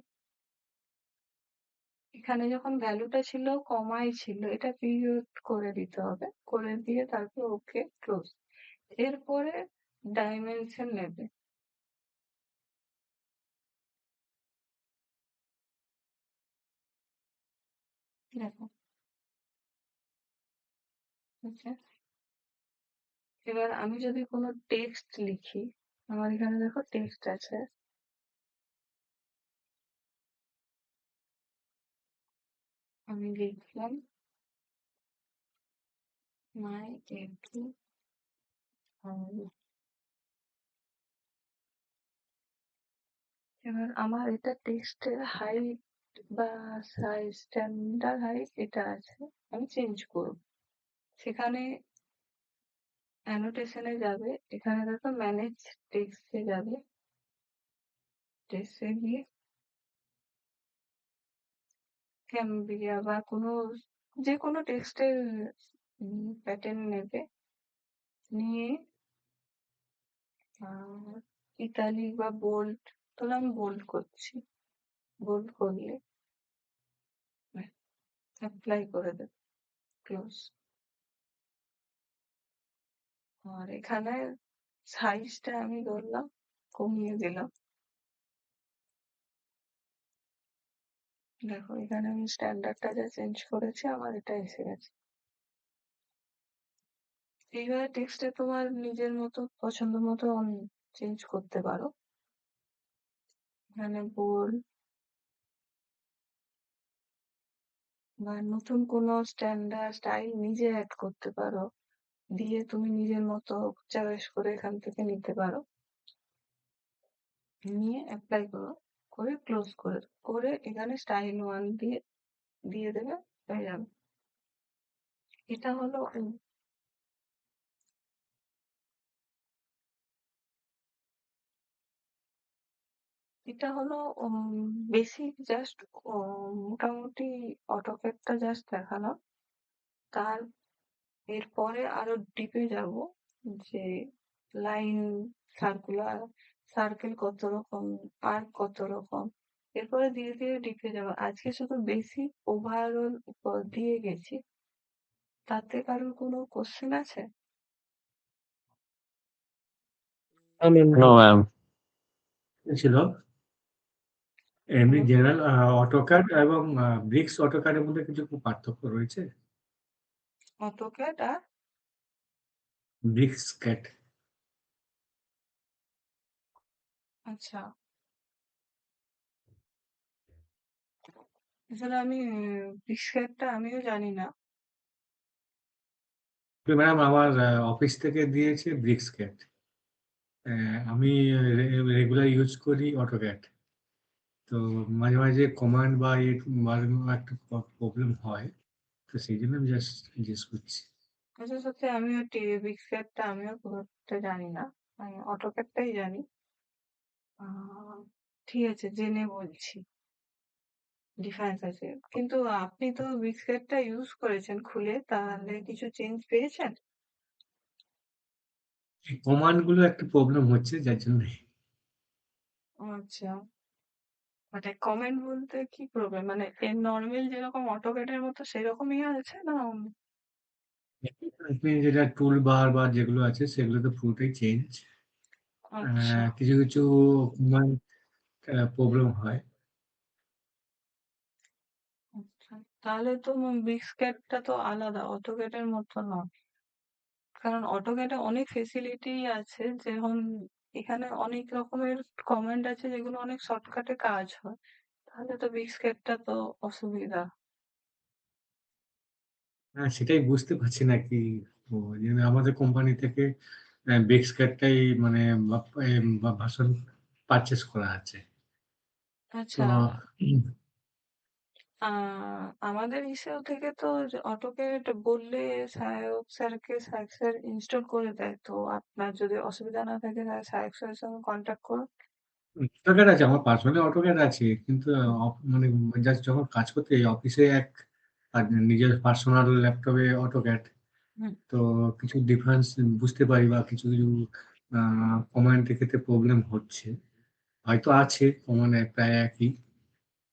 এখানে যখন ভ্যালুটা ছিল কমাই ছিল, এটা পিরিয়ড করে দিতে হবে, করে দিয়ে তারপর ওকে ক্লোজ। এরপরে ডাইমেনশন নেবে, দেখো আচ্ছা। এবার আমি যদি কোনো টেক্সট লিখি, আমার এখানে দেখো টেক্সট আছে, আমি লিখলাম মাই একটু, এবার আমার এটা টেক্সটের হাইট বা সাইজ, স্ট্যান্ডার্ড হাইট এটা আছে, আমি চেঞ্জ করব। সেখানে অ্যানোটেশনে যাবে, এখানে দেখো ম্যানেজ টেক্সটে যাবে, টেক্সটে গিয়ে ক্যামব্রিয়া বা কোনো যে কোনো টেক্সটের প্যাটার্ন নেবে, নিয়ে ইতালিক বা বোল্ড, তাহলে আমি বোল্ড করছি, বোল্ড করলে অ্যাপ্লাই করে দেবে, ক্লোজ। আর এখানে সাইজটা আমি ধরলাম কমিয়ে দিলাম, দেখো এখানে আমি স্ট্যান্ডার্ডটা যা চেঞ্জ করেছি আমার এটা এসে গেছে। এইভাবে টেক্সটে তোমার নিজের মতো পছন্দ মতো চেঞ্জ করতে পারো, এখানে বোল্ড বা নতুন কোনো স্ট্যান্ডার্ড স্টাইল নিজে অ্যাড করতে পারো, দিয়ে তুমি নিজের মতো চয়েস করে এখান থেকে নিতে পারো, নিয়ে অ্যাপ্লাই করো, করে ক্লোজ করে এখানে স্টাইল 1 দিয়ে দিয়ে দেবে, হয়ে যাবে। এটা হলো এটা হলো বেসিক জাস্ট মোটামুটি অটোক্যাডটা জাস্ট দেখালাম। তার এরপরে আরো ডিপে যাব যে লাইন, সার্কুলার, সার্কেল কত রকম, আর্ক কত রকম। এরপরে ধীরে ধীরে ডিপে যাব। আজকে শুধু বেসিক ওভারঅল দিয়ে গেছি। তাতে কারোর কোনো কোশ্চেন আছে? No, ma'am. ছিল এমনি হুম, জেনারেল অটোক্যাড এবং ব্রিক্স অটোক্যাডের মধ্যে কিছু পার্থক্য রয়েছে? অটোক্যাড আর ব্রিক্স ক্যাট আচ্ছা, আসলে আমি ডিসক্রিপ্টটা আমিও জানি না। ম্যাডাম আমার অফিস থেকে দিয়েছে ব্রিক্স ক্যাট। আমি রেগুলার ইউজ করি অটোক্যাড। তো মাঝে মাঝে কমান্ড বা একটা প্রবলেম হয়, তো সেই জন্য আমি জাস্ট জিজ্ঞেস করছি। আচ্ছা সত্যি আমিও ডিসক্রিপ্টটা আমিও খুব একটা জানি না, আমি অটোক্যাডটাই জানি। আহ, ঠিক আছে, জেনে বলছি ডিফারেন্স আছে। কিন্তু আপনি তো বিস্কেটটা ইউজ করেছেন খুলে, তাহলে কিছু চেঞ্জ পেয়েছেন? এই কমান্ড গুলো একটু প্রবলেম হচ্ছে, যার জন্য আচ্ছা, মানে কমেন্ট বলতে কি প্রবলেম, মানে এর নর্মাল যেরকম অটোক্যাডের মতো সেরকমই আছে না আপনি যেটা টুল বার বা যেগুলো আছে সেগুলো তো পুরোটাই চেঞ্জ। আচ্ছা কিছু কিছু কমান্ড প্রবলেম হয়। আচ্ছা, তাহলে তো বিস্কেটটা তো আলাদা, অটোক্যাডের মতো নয়। কারণ অটোক্যাডে অনেক ফেসিলিটি আছে, যেমন এখানে অনেক রকমের কমান্ড আছে যেগুলো অনেক শর্টকাটে কাজ হয়। তাহলে তো বিস্কেটটা তো অসুবিধা। সেটাই বুঝতে পারছি না কি যে আমাদের কোম্পানি থেকে বেক্স ক্যাটটাই মানে ভার্সন পারচেস করা আছে। তো আচ্ছা, আমাদের ইসেও থেকে তো অটোক্যাড বললে সায়ক স্যারকে সায়ক স্যার ইনস্টল করে দেয়। তো আপনার যদি অসুবিধা না থাকে তাহলে সায়ক স্যারের সঙ্গে কন্ট্যাক্ট করুন। অটোক্যাড আছে, আমার পার্সোনালি অটোক্যাড আছে, কিন্তু মানে জাস্ট যখন কাজ করতে যাই অফিসে এক, আর নিজের পার্সোনাল ল্যাপটপে অটোক্যাড। হুম, তো কিছু ডিফারেন্স বুঝতে পারি বা কিছু কিছু কমান্ডের ক্ষেত্রে প্রবলেম হচ্ছে, হয়তো আছে কমান্ড প্রায় একই,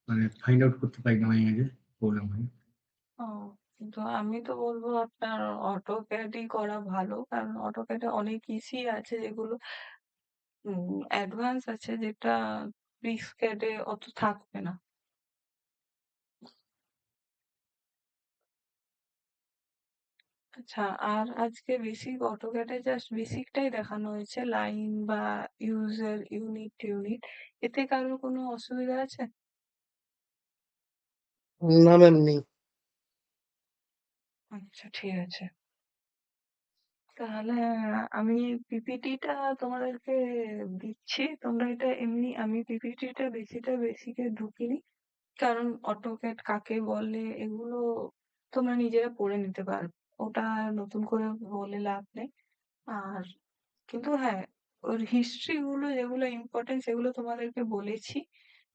মানে ফাইন্ড আউট করতে পারি না মাঝে মাঝে প্রবলেম হয়। ও, কিন্তু আমি তো বলবো আপনার অটোক্যাডই করা ভালো, কারণ অটোক্যাডে অনেক ইসি আছে যেগুলো অ্যাডভান্স আছে, যেটা ব্রিক্সক্যাডে অত থাকবে না। আচ্ছা, আর আজকে বেসিক অটোক্যাডে জাস্ট বেসিকটাই দেখানো হয়েছে, লাইন বা ইউজার ইউনিট টিউনিট। এতে কারোর কোনো অসুবিধা আছে? না ম্যাম, নেই। আচ্ছা ঠিক আছে, তাহলে আমি পিপিটিটা তোমাদেরকে দিচ্ছি, তোমরা এটা এমনি, আমি পিপিটিটা বেসিকে ঢুকিনি, কারণ অটোক্যাড কাকে বলে এগুলো তোমরা নিজেরা পড়ে নিতে পারবে, ওটা নতুন করে বলে লাভ নেই। আর কিন্তু হ্যাঁ, ওর হিস্ট্রি গুলো যেগুলো ইম্পর্টেন্ট সেগুলো তোমাদেরকে বলেছি,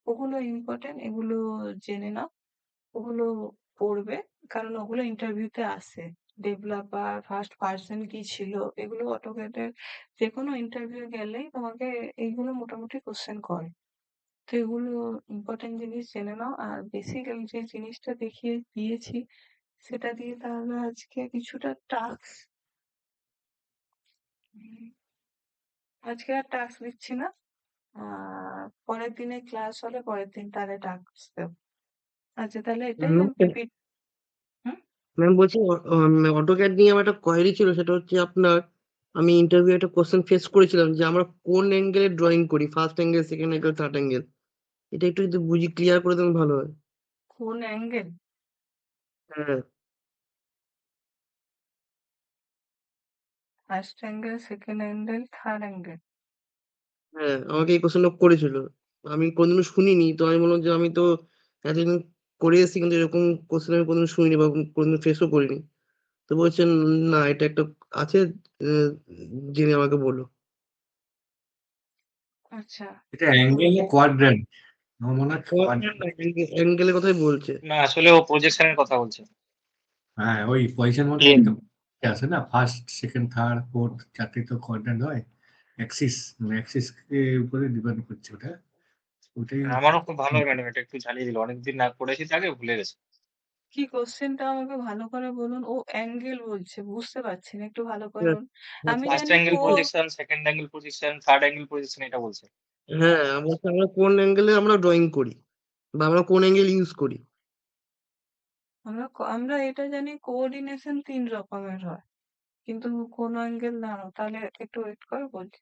ওগুলো ইম্পর্টেন্ট, এগুলো জেনে নাও, ওগুলো পড়বে, কারণ ওগুলো ইন্টারভিউতে আসে। ডেভেলপার, ফার্স্ট পার্সন কি ছিল, এগুলো অটোক্যাডের যে কোনো ইন্টারভিউ গেলেই তোমাকে এইগুলো মোটামুটি কোশ্চেন করে। তো এগুলো ইম্পর্টেন্ট জিনিস জেনে নাও। আর বেসিক্যালি যে জিনিসটা দেখিয়ে দিয়েছি সেটা দিয়ে তাহলে আজকে কিছুটা টাস্ক, আজকে আর টাস্ক দিচ্ছি না, পরের দিনে ক্লাস হলে পরের দিন তাহলে টাস্ক দেব। আচ্ছা তাহলে এটাই আমি পিপিটি। হুম, ম্যাম বলছি, অটোক্যাড নিয়ে আমার একটা কোয়েরি ছিল, সেটা হচ্ছে আপনার, আমি ইন্টারভিউ একটা কোশ্চেন ফেস করেছিলাম যে আমরা কোন অ্যাঙ্গেলে ড্রয়িং করি, first angle, second angle, third angle. এটা একটু যদি বুঝি ক্লিয়ার করে দেন ভালো হয়। কোন অ্যাঙ্গেল? হ্যাঁ। First angle, second angle, third angle? হ্যাঁ, আমাকে এই কোশ্চেনটা করেছিল, আমি কোনদিনও শুনিনি, তো আমি বললাম যে আমি তো এতদিন করে এসেছি, কিন্তু এরকম কোশ্চেন আমি কোনোদিন শুনিনি বা কোনোদিন ফেসও করিনি। তো বলছেন, না এটা একটা আছে, জেনে আমাকে বলো। আচ্ছা, এটা অ্যাঙ্গেল না কোয়াড্র্যান্ট? আমার মনে হয় কোয়াড্র্যান্ট কোয়াড্র্যান্ট। অ্যাঙ্গেলের কথাই বলছে। না আসলে ও প্রজেকশনের কথা বলছে। হ্যাঁ, ওই পজিশন মধ্যে টেন। একটা আছে না, ফার্স্ট, সেকেন্ড, থার্ড, ফোর্থ, 4 তে তো কোয়াড্র্যান্ট হয়। অ্যাক্সিস, মানে অ্যাক্সিস এর উপরে ডিপেন্ড করছে ওটা। ওটাই আমারও খুব ভালো হয় ম্যাডাম, এটা একটু ঝালিয়ে দিল, অনেকদিন না পড়েছি তো আগে, ভুলে গেছি। কি কোশ্চেনটা আমাকে ভালো করে বলুন। ও অ্যাঙ্গেল বলছে, বুঝতে পারছি না, একটু ভালো করে বলুন। আমি ফার্স্ট জানি angle projection, second angle projection, third angle projection, এটা বলছে। হ্যাঁ, আমরা কোন অ্যাঙ্গেলে আমরা ড্রয়িং করি বা আমরা কোন অ্যাঙ্গেল ইউজ করি। আমরা এটা জানি কোঅর্ডিনেশন 3 রকমের হয়। কিন্তু কোন অ্যাঙ্গেল দাঁড়াও, তাহলে একটু ওয়েট করো বলছি।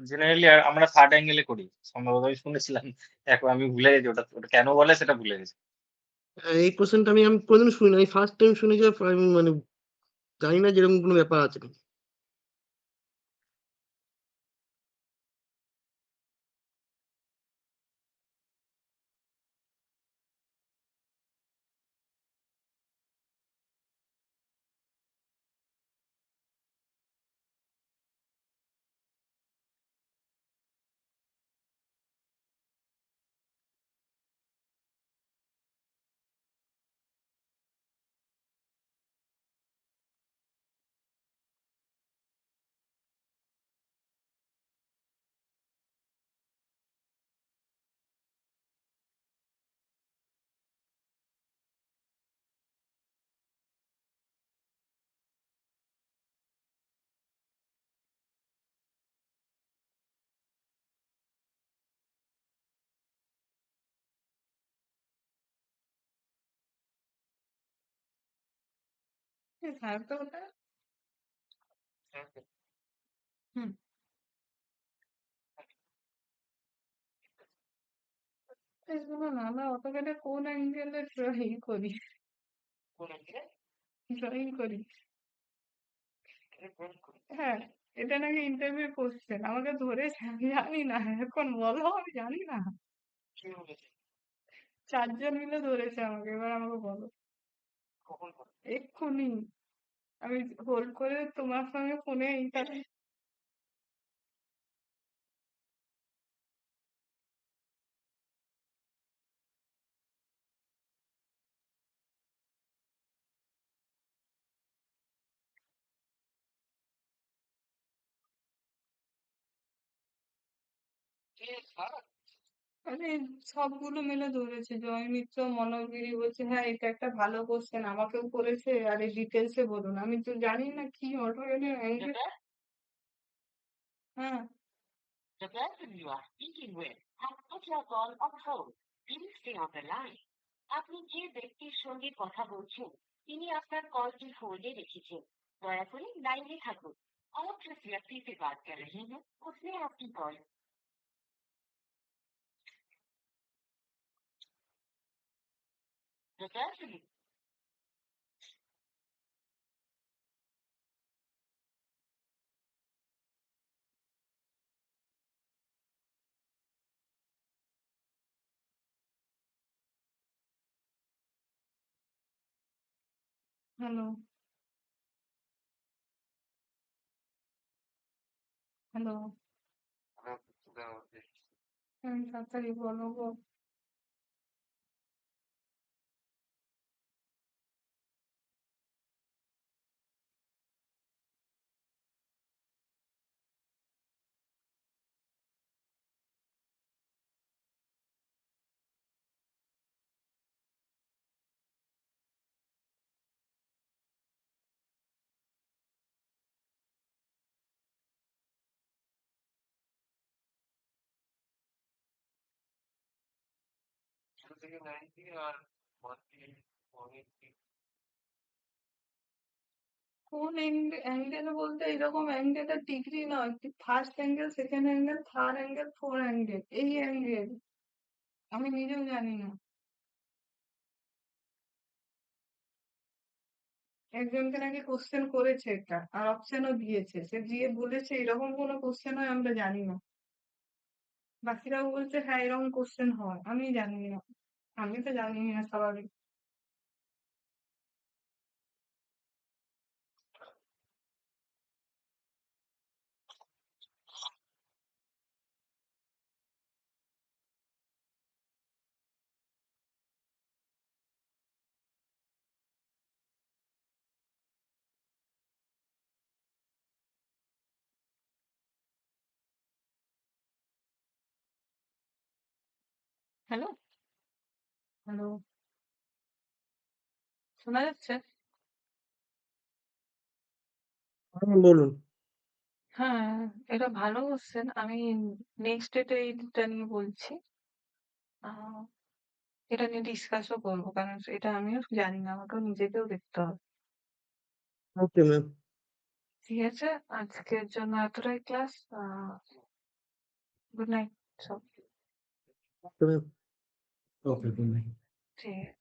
জেনারেলি আমরা থার্ড অ্যাঙ্গেলে করি সম্ভবত, আমি শুনেছিলাম। এখন আমি ভুলে গেছি ওটা, ওটা কেন বলে সেটা ভুলে গেছি। এই কোশ্চেনটা আমি কোনোদিন শুনি না, আমি ফার্স্ট টাইম শুনি যে আমি মানে জানি না যে এরকম কোনো ব্যাপার আছে নাকি। থাকতো ওটা। হুম। এই শুনুন না, আমরা অটোক্যাডে কোন অ্যাঙ্গেলে ড্রয়িং করি? ড্রয়িং করি। হ্যাঁ, এটা নাকি ইন্টারভিউ কোশ্চেন। আমাকে ধরেছে, আমি জানি না। এখন বলো, আমি জানি না। 4 জন মিলে ধরেছে আমাকে, এবার আমাকে বলো। এক্ষুনি আমি হোল্ড করে তোমার সঙ্গে ফোনে ইন্টারভিউ। আরে সবগুলো মিলে ধরেছে। জয় মিত্র, মনোগিরি বলছে হ্যাঁ এটা একটা ভালো কোশ্চেন, আমাকেও করেছে, আর এই ডিটেলসে বলুন। আমি তো জানি না কি অটোক্যাডে অ্যাঙ্গেল। হ্যাঁ, The person you are speaking with has put your call on hold. Please stay on the line. আপনি যে ব্যক্তির সঙ্গে কথা বলছেন তিনি আপনার কলটি হোল্ডে রেখেছেন। দয়া করে লাইনে থাকুন। आप जिस व्यक्ति से बात कर रहे हैं उसने आपकी call. The person hello, hello. তাড়াতাড়ি বলো গো। কোন অ্যাঙ্গেল বলতে এরকম অ্যাঙ্গেলের ডিগ্রি নয়, first angle, second angle, third angle, four angle, এই অ্যাঙ্গেল আমি নিজেও জানি না। একজনকে নাকি কোশ্চেন করেছে এটা, আর অপশনও দিয়েছে, সে দিয়ে বলেছে এরকম কোনো কোশ্চেন হয় আমরা জানি না। বাকিরাও বলছে হ্যাঁ এরকম কোশ্চেন হয়, আমি জানি না। আমি তো জানি না স্বাভাবিক। হ্যালো? হ্যালো? শোনা যাচ্ছে? হ্যাঁ, বলুন। হ্যাঁ, এটা ভালো কোয়েশ্চেন। আমি নেক্সট ডেটে এইটা নিয়ে বলছি। আ এটা নিয়ে ডিসকাসও করব। কারণ এটা আমিও জানি না। আমাকেও নিজেকেও দেখতে হবে। Okay ma'am. ঠিক আছে? আজকের জন্য এতটাই ক্লাস। গুড নাইট সব। Okay ma'am. Okay, good night. ঠিক আছে।